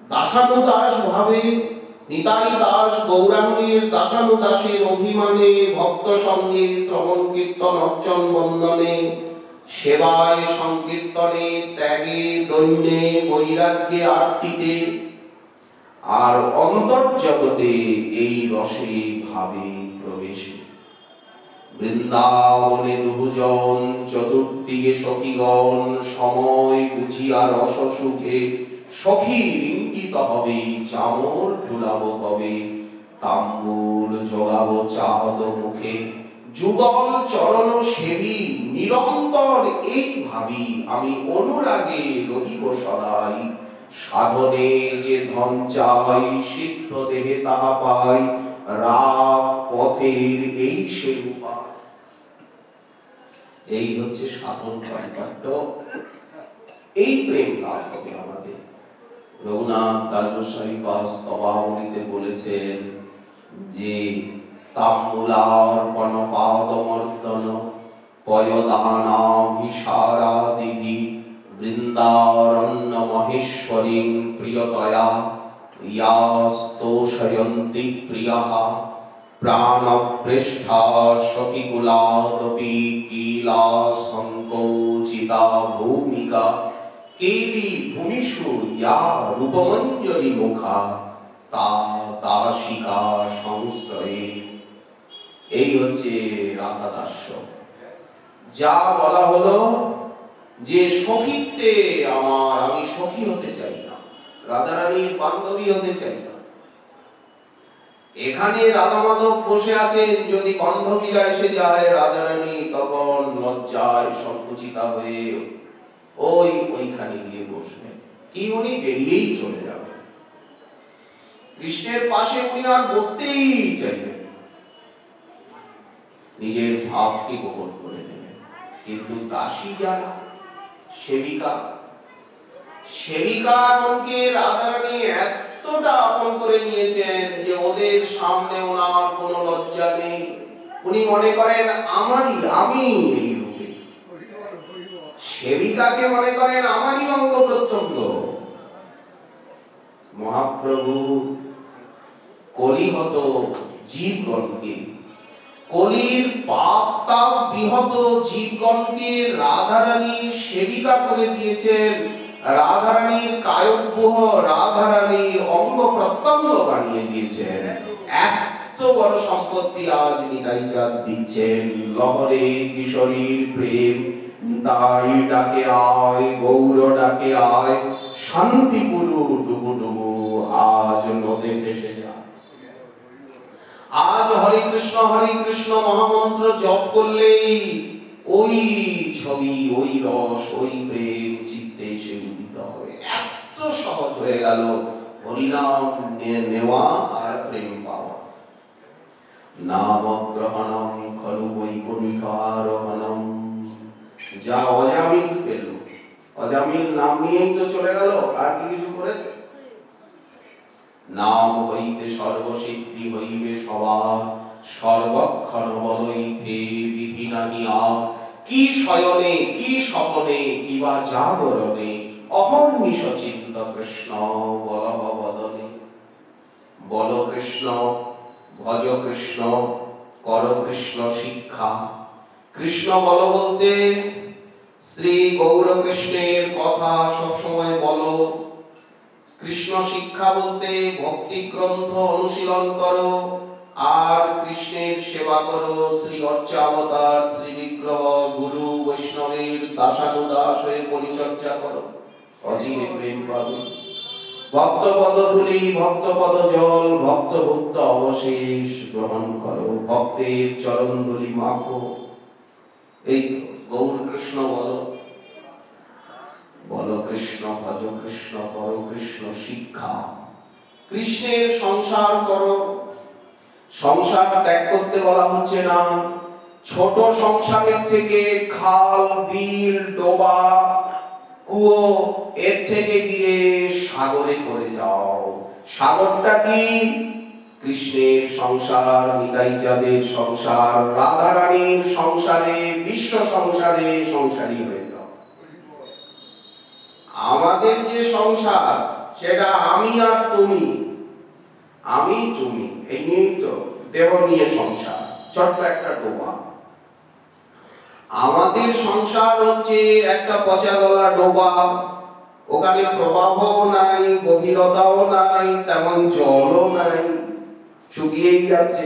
দাসানুদাস ভাবে নিতাই দাস গৌরাঙ্গের দাসানুদাসের অভিমানে ভক্ত সঙ্গে শ্রবণ কীর্তন অর্চন বন্দনে সেবায় সংকীর্তনে ত্যাগে দৈন্যে বৈরাগ্যে আরতিতে, আর অন্তর্জগতে এই রসে ভাবে প্রবেশে। বৃন্দাবনে দুজন চতুর্দিকে সখীগণ, সময় বুঝিয়া রস সুখে সখীর ইঙ্গিত হবে চামর ঢুলাব কবে। তাম্বুল জোগাবো চাঁদ মুখে যুগল চরণ সেবী নিরন্তর এই ভাবি আমি অনুরাগে রহিব সদাই। সাধনে যে ধন চাই সিদ্ধ দেহে তাহা পাই, রাগ পথের এই সে উপায়। এই হচ্ছে সাধন কর্তব্য, এই প্রেম লাভ হবে আমাদের। রঘুনাথ দাস গোস্বামী পাদ স্তবাবলীতে বলেছেন যে তাম্বুলার্পণ পাদমর্দন পয়দানাভিসারাদিভি বৃন্দারণ্য মহেশ্বরীং প্রিয়তয়া ইয়াস্তোষয়ন্তি প্রিয়াঃ প্রাণপৃষ্ঠা সখীকুলাদপি কিলা সংকোচিতা ভূমিকা কেলি ভূমিষু ইয়া রূপমঞ্জরি মুখা তা দাসিকা সংশ্রয়ে। এই হচ্ছে রাধাদাস্য। যা বলা হলো যে সখীত্বে আমি সখী হতে চাই না, রাধারানীর বান্ধবী হতে চাই না। এখানে রাধা মাধব বসে আছেন, যদি বান্ধবীরা এসে যায় রাধারানী তখন লজ্জায় সংকুচিতা হয়ে ওইখানে গিয়ে বসবেন, কি উনি বেরিয়েই চলে যাবেন। কৃষ্ণের পাশে উনি আর বসতেই চাইবেন, নিজের ভাবকে গোপন করে নেবেন। কিন্তু দাসী যারা সেবিকাগণকে রাধারানী এতটা আপন করে নিয়েছেন যে ওদের সামনে ওনার কোনো লজ্জা নেই। উনি মনে করেন আমি এই রূপে, সেবিকাকে মনে করেন আমারই অঙ্গ প্রত্যঙ্গ। মহাপ্রভু কলিহত জীবগণকে, কলির পাপ তাপ বিহত জীবগণকে রাধারানীর সেবিকা করে দিয়েছেন, রাধারানীর কায়ব্যহ, রাধারানীর অঙ্গ প্রত্যঙ্গ বানিয়ে দিয়েছেন। এত বড় সম্পত্তি আজ নিতাই চাঁদ দিচ্ছেন। লহরে কিশোরীর প্রেম, নিতাই ডাকে আয়, গৌর ডাকে আয়, শান্তিপুরু ডুবু ডুবু আজ নদে ভেসে যায়। আজ হরে কৃষ্ণ মহামন্ত্র জপ করলেই ওই ছবি, ওই রস, ওই প্রেম চিত্তে এসে উদিত হবে। এত সহজ হয়ে গেল হরিনাম নেওয়া আর প্রেম পাওয়া। নাম গ্রহণম খলু বৈকুণ্ঠারোহণম। যা অজামিল পেল, অজামিল নাম নিয়েই তো চলে গেল, আর কি কিছু করেছে? নাম হইতে সর্বসিদ্ধি হইবে সবার, সর্বক্ষণ বলইতে বিধি নাহি আর। কি শয়নে, কি স্বপনে, কিবা জাগরণে, অহর্নিশ চিন্ত কৃষ্ণ বলভ বদনে। বল কৃষ্ণ, ভজ কৃষ্ণ, কর কৃষ্ণ শিক্ষা। কৃষ্ণ বল বলতে শ্রী গৌর কৃষ্ণের কথা সবসময় বলো। কৃষ্ণ শিক্ষা বলতে ভক্তি গ্রন্থ অনুশীলন করো, আর কৃষ্ণের সেবা করো। শ্রী অর্চাবতার, শ্রী বিগ্রহ, গুরু বৈষ্ণবের দাসানুদাস হয়ে পরিচর্যা করো, অজীবে প্রেম পাবে। ভক্তপদ ধূলি, ভক্তপদ জল, ভক্তভুক্ত অবশেষ গ্রহণ করো, ভক্তের চরণ ধূলি মাখো। এই গৌর কৃষ্ণ বলো, বলো কৃষ্ণ, ভজ কৃষ্ণ, কর কৃষ্ণ শিক্ষা। কৃষ্ণের সংসার করো। সংসার ত্যাগ করতে বলা হচ্ছে না। ছোট সংসারের থেকে খাল, বিল, ডোবা, কুয়ো, এর থেকে গিয়ে সাগরে করে যাও। সাগরটা কি? কৃষ্ণের সংসার, নিতাই চাঁদের সংসার, রাধারানীর সংসারে, বিশ্ব সংসারে সংসারী হয়ে যাও। আমাদের যে সংসার, সেটা আমি আর তুমি, আমি তুমি, এই নিয়েই তো দেহ নিয়ে সংসার, ছোট্ট একটা ডোবা। আমাদের সংসার হচ্ছে একটা পচা গলা ডোবা। ওখানে প্রবাহও নাই, গভীরতাও নাই, তেমন জলও নাই, শুকিয়েই যাচ্ছে।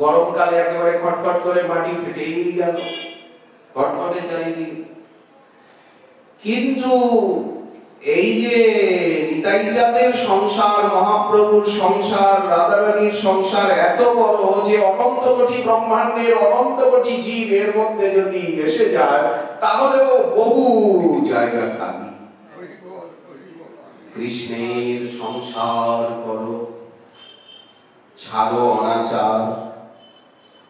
গরমকালে একেবারে খটখট করে মাটি ফেটেই গেল, খটখটে চারিদিকে। কিন্তু এই যে নিতাই চাঁদের সংসার, মহাপ্রভুর সংসার, রাধারানীর সংসার এত বড় যে অনন্ত কোটি ব্রহ্মাণ্ডের অনন্ত কোটি জীব এর মধ্যে যদি এসে যায়, তাহলেও বহু জায়গা খালি। কৃষ্ণের সংসার করো, ছাড়ো অনাচার।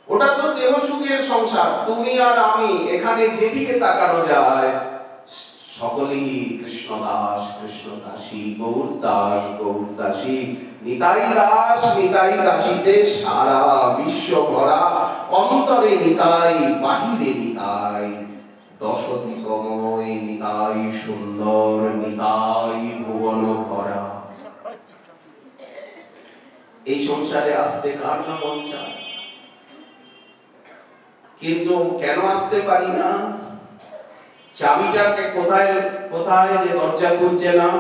ওটা তো দেহ সুখের সংসার, তুমি আর আমি। এখানে যেদিকে তাকানো যায় সকলেই কৃষ্ণদাস, কৃষ্ণদাসী, গৌর দাস, গৌর দাসী, নিতাই দাস, নিতাই দাসীতে সারা বিশ্ব ভরা। অন্তরে নিতাই, বাহিরে নিতাই, দশদিকময় নিতাই, সুন্দর নিতাই, ভুবন ভরা। এই সংসারে আসতে কার না মন চায়, কিন্তু কেন আসতে পারি না? চাবিটাকে কোথায় কোথায় যে দরজা খুলছে না?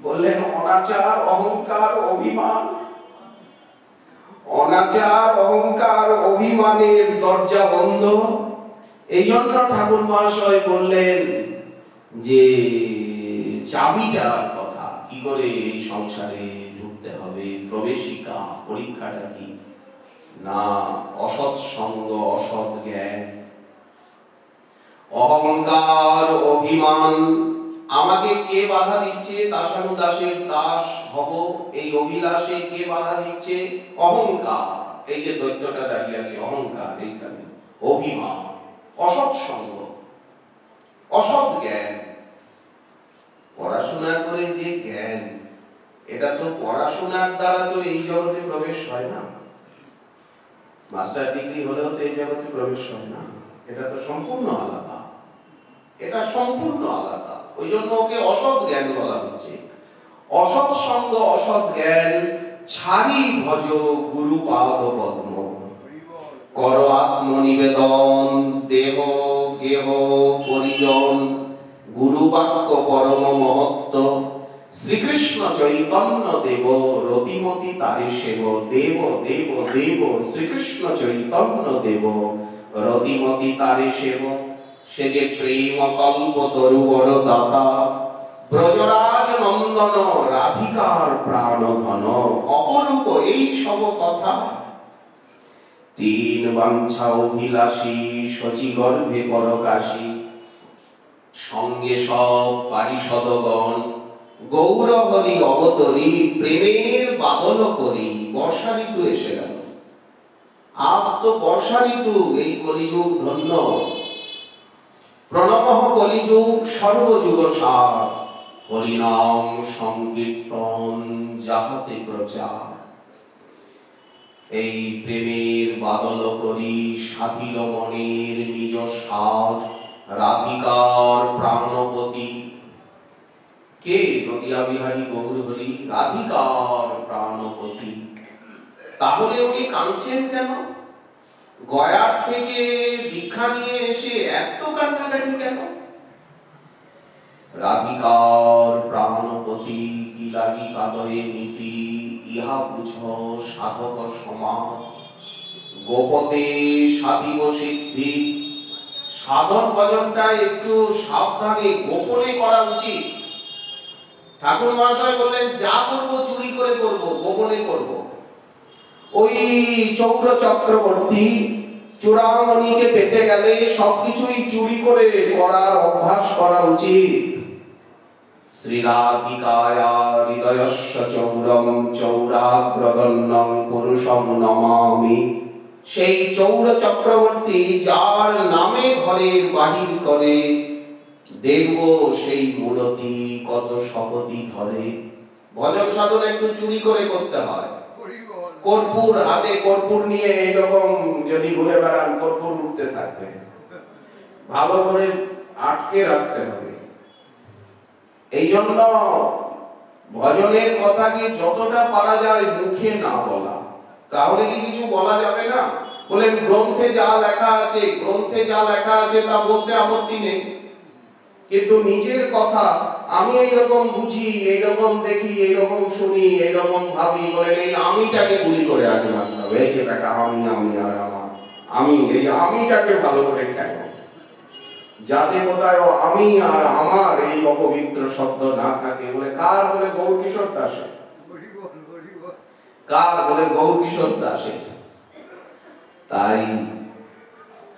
বললেন অনাচার, অহংকার, অভিমান। অনাচার, অহংকার, অভিমানের দরজা বন্ধ। এই জন্য ঠাকুর মহাশয় বললেন যে চাবিটার কথা, কি করে এই সংসারে ঢুকতে হবে, প্রবেশিকা, পরীক্ষাটা কি? না, অসৎ সঙ্গ, অসৎ জ্ঞান, অহংকার, অভিমান। আমাকে কে বাধা দিচ্ছে দাসানু দাসের দাস হব, এই অভিলাষে কে বাধা দিচ্ছে? অহংকার। এই যে দৈত্যটা দাঁড়িয়ে আছে, অহংকার এইখানে, অভিমান, অসৎ সঙ্গ, অসৎ জ্ঞান। পড়াশোনা করে যে জ্ঞান, এটা তো পড়াশোনার দ্বারা তো এই জগতে প্রবেশ হয় না। মাস্টার ডিগ্রি হলেও তো এই জগতে প্রবেশ হয় না। এটা তো সম্পূর্ণ আলাদা, এটা সম্পূর্ণ আলাদা। ওই জন্য ওকে অসৎ জ্ঞান বলা হচ্ছে। অসৎ সঙ্গ, অসৎ জ্ঞান ছাড়ি ভজ গুরু পাদ পদ্ম, কর আত্মনিবেদন, দেহ গেহ পরিজন, গুরু বাক্য পরম মহত্ব, শ্রীকৃষ্ণ চৈতন্য দেব, রতিমতি তারে সেব, দেব দেব দেব, শ্রীকৃষ্ণ চৈতন্য দেব, রতিমতি তারে সেব। সে যে প্রেম কল্প তরুবর দাতা, ব্রজরাজ নন্দন, রাধিকার প্রাণ ধন, অপরূপ এই সব কথা। তিন বাঞ্ছা অভিলাষী, শচী গর্ভে পরকাশী, সঙ্গে সব পারিষদগণ, গৌরহরি অবতরী, প্রেমের বাদল করি। বর্ষা ঋতু এসে গেল, আজ তো বর্ষা ঋতু। এই কলিযুগ ধন্য, প্রণবঃ কলিযুগ সর্বযুগ সার, হরিনাম সংকীর্তন যাহাতে প্রচার। এই প্রেমের বাদল করি, সাধিল মনের নিজ সাধ, রাধিকার প্রাণপতি। কে? নদিয়া বিহারী গৌর হরি, রাধিকার প্রাণপতি। তাহলে উনি কাঁদছেন কেন? গয়ার থেকে দীক্ষা নিয়ে এসে এত কান্নাকাটি কেন? রাধিকার প্রাণপতি, কি লাগি কাদয়ে নীতি, ইহা বুঝ সাধক সমাজ, গোপতে সাধিব সিদ্ধি। সাধন ভজনটা একটু সাবধানে গোপনে করা উচিত। ঠাকুর মহাশয় বললেন, যা করব চুরি করে করব, গোপনে করব। ওই চৌর চক্রবর্তী চূড়ামণিকে পেতে গেলে সবকিছুই চুরি করে করার অভ্যাস করা উচিত। শ্রীরাধিকায়া হৃদয়স্য চৌরম চৌরাগ্রগণ্যং পুরুষং নমামি। সেই চৌর চক্রবর্তী যার নামে ঘরের বাহির করে, দেখব সেই মূরতি কত শপথি ধরে। ভজন সাধন একটু চুরি করে করতে হয়। কর্পূর হাতে, কর্পূর নিয়ে এইরকম যদি ঘুরে বেড়ান, কর্পূর উঠতে থাকবে। ভালো করে আটকে রাখতে হবে। এই জন্য ভজনের কথাকে যতটা পারা যায় মুখে না বলা। তাহলে কি কিছু বলা যাবে না? বলেন গ্রন্থে যা লেখা আছে, গ্রন্থে যা লেখা আছে তা বলতে আপত্তি নেই, কিন্তু নিজের কথা আমি এইরকম বুঝি, এইরকম দেখি, এইরকম শুনি, এইরকম ভাবি, বলেন এই আমিটাকে গুলি করে আগে মানতে হবে। এই যে বেটা আমি, আমি আর আমার, আমি, এই আমিটাকে ভালো করে ঠেকো, যাতে কোথায় আমি আর আমার এই অপবিত্র শব্দ না থাকে। বলে কার? বলে গৌরকিশোর দাসের। কার? বলে গৌরকিশোর দাসের। তাই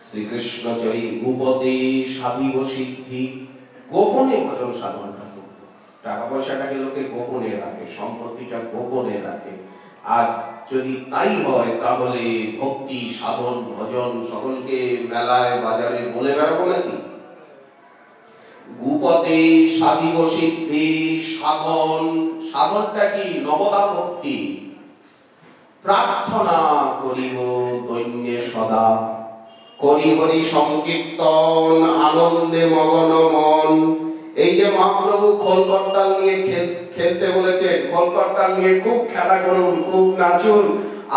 শ্রীকৃষ্ণ জয়ী ভূপতি সাধিব সিদ্ধি, গোপনে ভজন সাধন করব। টাকা পয়সাটাকে লোকে গোপনে রাখে, সম্পত্তিটা গোপনে রাখে। আর যদি তাই হয় তাহলে ভক্তি, সাধন, ভজন সকলকে মেলায় বাজারে বলে বেড়াবো নাকি? ভূপতি সাধিব সিদ্ধি, সাধন, সাধনটা কি? নবদা ভক্তি। প্রার্থনা করিব দৈন্যে সদা, করি হরি সংকীর্তন, আনন্দে মগন মন। এই যে মহাপ্রভু খোল করতাল নিয়ে খেলতে বলেছে, খোল করতাল নিয়ে খুব খেলা করুন, খুব নাচুন।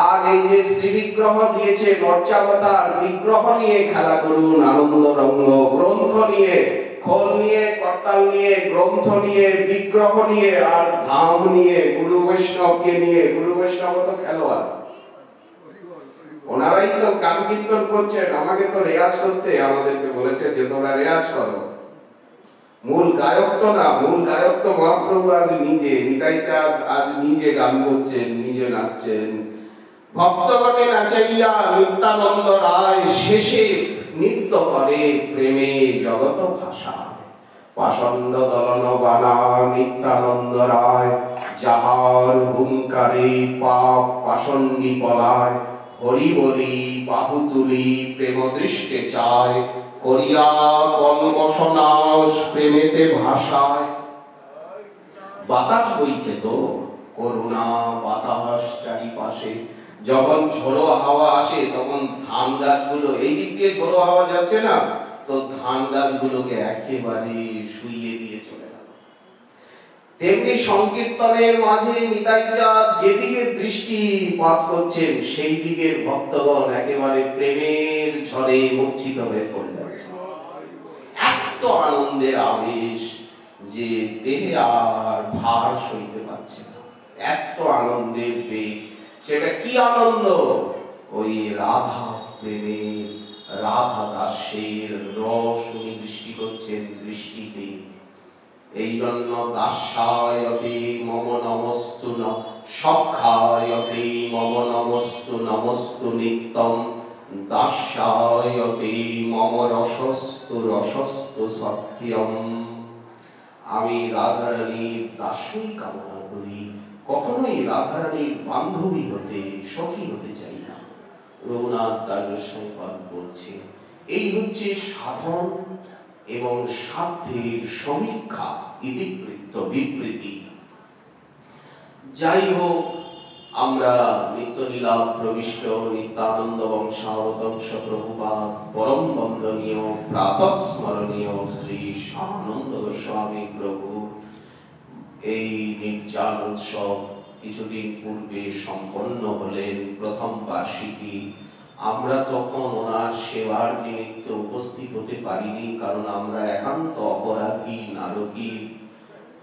আর এই যে শ্রী বিগ্রহ দিয়েছে, লজ্জাবতার বিগ্রহ নিয়ে খেলা করুন, আনন্দ রঙ্গ। গ্রন্থ নিয়ে, খোল নিয়ে, করতাল নিয়ে, গ্রন্থ নিয়ে, বিগ্রহ নিয়ে, আর ধাম নিয়ে, গুরু বৈষ্ণবকে নিয়ে। গুরু বৈষ্ণব তো খেলোয়াড়, ওনারাই তো গান কীর্তন করছেন। আমাকে তো রেয়াজ করতে আমাদেরকে বলেছে যে তোমরা রেয়াজ করো। মূল গায়ক তো না, মূল গায়ক তো মহাপ্রভু আজ নিজে, নিতাই চাঁদ আজ নিজে গান করছেন, নিজে নাচছেন। ভক্তগণে নাচাইয়া নিত্যানন্দ রায় শেষে নৃত্য করে প্রেমে জগত ভাষা। পাষণ্ড দলন বানা নিত্যানন্দ রায়, যাহার হুঙ্কারে পাপ পাষণ্ডী পলায়। হরি বলি বাহু তুলি প্রেম দৃষ্টে চায়, করিয়া কলমশনাশ প্রেমেতে ভাষায়। বাতাস বইছে তো করুণা বাতাস চারিপাশে, যখন ঝোড়ো হাওয়া আসে তখন ধান গাছগুলো, এই দিক দিয়ে ঝোড়ো হাওয়া যাচ্ছে না, তো ধান গাছগুলোকে একেবারে শুইয়ে দিয়ে চলে গেল। তেমনি সংকীর্তনের মাঝে নিতাই চাঁদ যেদিকে দৃষ্টিপাত করছেন সেই দিকের ভক্তগণ একেবারে প্রেমের ঝড়ে মূর্ছিত হয়ে পড়ে যাচ্ছে। এত আনন্দের আবেশ যে দেহে আর ভার সইতে পারছে না, এত আনন্দের বেগ। সেটা কি আনন্দ? ওই রাধা প্রেমের, রাধা দাসের রস উনি দৃষ্টি করছেন দৃষ্টিতে। এই জন্য দাস্যায়তে মম নমস্তু সখ্যায়তে মম নমস্তু নমস্তু নিত্যম, দাস্যায়তে মম রসস্তু রসস্তু সত্যম। আমি রাধারানীর দাসই কামনা করি, কখনোই রাধারানীর বান্ধবী হতে, সখী হতে চাই না। রঘুনাথ দাস গোস্বামীপাদ বলছে এই হচ্ছে সাধন এবং সাধ্যের সমীক্ষা, ইতিবৃত্ত বিবৃতি। যাই হোক, আমরা নিত্যলীলা প্রবিষ্ট নিত্যানন্দ বংশাবতংশ প্রভুপাদ পরম বন্দনীয় প্রাতঃস্মরণীয় শ্রী শ্যামানন্দ গোস্বামী প্রভু এই নির্যান উৎসব কিছুদিন পূর্বে সম্পন্ন হলেন, প্রথম বার্ষিকী। আমরা তখন ওনার সেবার নিমিত্ত উপস্থিত হতে পারিনি, কারণ আমরা একান্ত অপরাধী নারকী,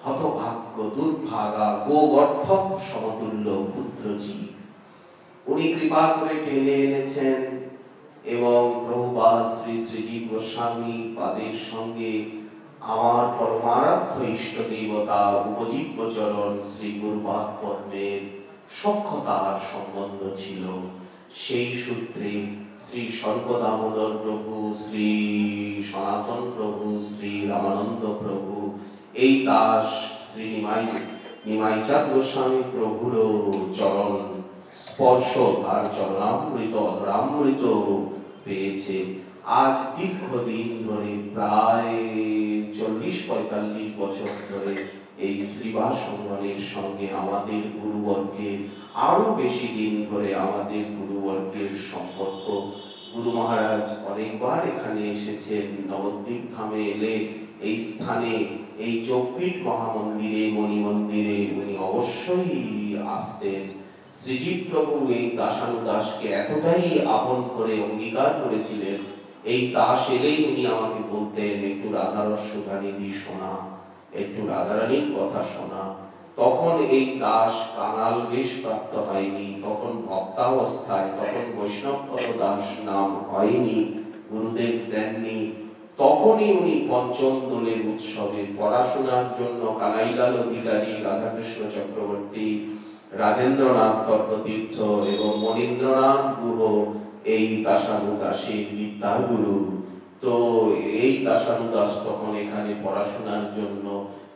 হতভাগ্য দুর্ভাগা গোবর্ধক সমতুল্য পুত্রজী। উনি কৃপা করে টেনে এনেছেন এবং প্রভুপাদ শ্রী শ্রীজীব গোস্বামী পাদের সঙ্গে আমার পরমারাধ্য ইষ্ট দেবতা উপজীব্য চরণ শ্রী গুরুপাদ পদ্মের সখ্যতার সম্বন্ধ ছিল। সেই সূত্রে শ্রী স্বর্গদামোদর প্রভু, শ্রী সনাতন প্রভু, শ্রী রামানন্দ প্রভু, এই দাস শ্রী নিমাইচাঁদ গোস্বামী প্রভুর চরণ স্পর্শ, তার চরণামৃত অধরামৃত পেয়েছে। আজ দীর্ঘদিন ধরে, প্রায় 40-45 বছর ধরে এই শ্রীবাস সঙ্গনের সঙ্গে আমাদের গুরুবর্গের, আরো বেশি দিন ধরে আমাদের গুরুবর্গের সম্পর্ক। গুরু মহারাজ অনেকবার এখানে এসেছেন, নবদ্বীপ ধামে এলে এই স্থানে, এই যোগপীঠ মহামন্দিরে, মণি মন্দিরে উনি অবশ্যই আসতেন। শ্রীজীব প্রভু এই দাসানুদাসকে এতটাই আপন করে অঙ্গীকার করেছিলেন, এই দাস এলেই উনি আমাকে বলতেন, একটু রাধারস সুধানিধি শোনা, একটু রাধারানীর কথা শোনা। তখন এই দাস কানাল বেশ প্রাপ্ত হয়নি, তখন ভক্তাবস্থায়, তখন বৈষ্ণবপদ দাস নাম হয়নি, গুরুদেব দেননি। তখনই উনি পঞ্চম দোলের উৎসবে পড়াশোনার জন্য কানাইলাল অধিকারী, রাধাকৃষ্ণ চক্রবর্তী, রাজেন্দ্রনাথ তর্কতীর্থ এবং মনীন্দ্রনাথ গুহ এই দাসানুদাসের বিদ্যার গুরু। তো এই দাসানুদাস তখন এখানে পড়াশোনার জন্য,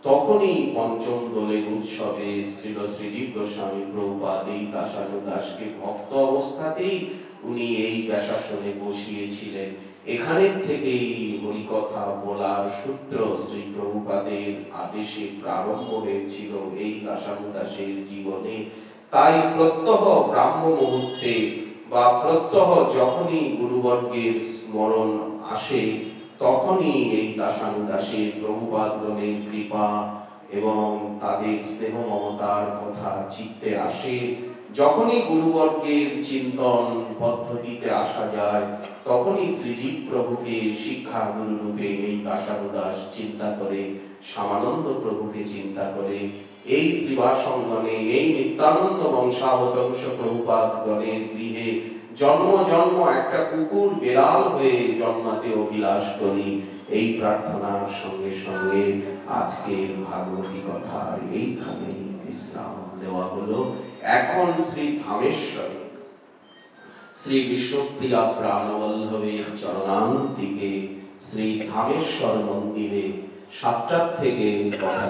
তখনই পঞ্চম দোলের উৎসবে শ্রীল শ্রীজীব গোস্বামী প্রভুপাদ এই দাসানুদাসকে ভক্ত অবস্থাতেই উনি এই ব্যাসাসনে বসিয়েছিলেন। এখানের থেকেই হরিকথা বলার সূত্র শ্রী প্রভুপাদের আদেশে প্রারম্ভ হয়েছিল এই দাসানুদাসের জীবনে। তাই প্রত্যহ ব্রাহ্ম মুহূর্তে বা প্রত্যহ যখনই গুরুবর্গের স্মরণ আসে, তখনই এই দাসানুদাসের প্রভুপাদগণের কৃপা এবং তাদের স্নেহ মমতার কথা চিত্তে আসে। যখনই গুরুবর্গের চিন্তন পদ্ধতিতে আসা যায়, তখনই শ্রীজীব প্রভুকে শিক্ষা গুরু রূপে এই দাসানুদাস চিন্তা করে, শ্যামানন্দ প্রভুকে চিন্তা করে। এই শ্রীবাসঙ্গনে, এই নিত্যানন্দ বংশাবতংশ প্রভুপাদগণের গৃহে জন্ম জন্ম একটা কুকুর বেড়াল হয়ে জন্মাতে অভিলাষ করি এই প্রার্থনার সঙ্গে সঙ্গে আজকের ভাগবতী কথার এইখানে বিশ্রাম দেওয়া হলো। এখন শ্রী ধামেশ্বরে শ্রী বিষ্ণুপ্রিয়া প্রাণবল্লভের চরণান্তিকে শ্রী ধামেশ্বর মন্দিরে 7টা থেকে কথা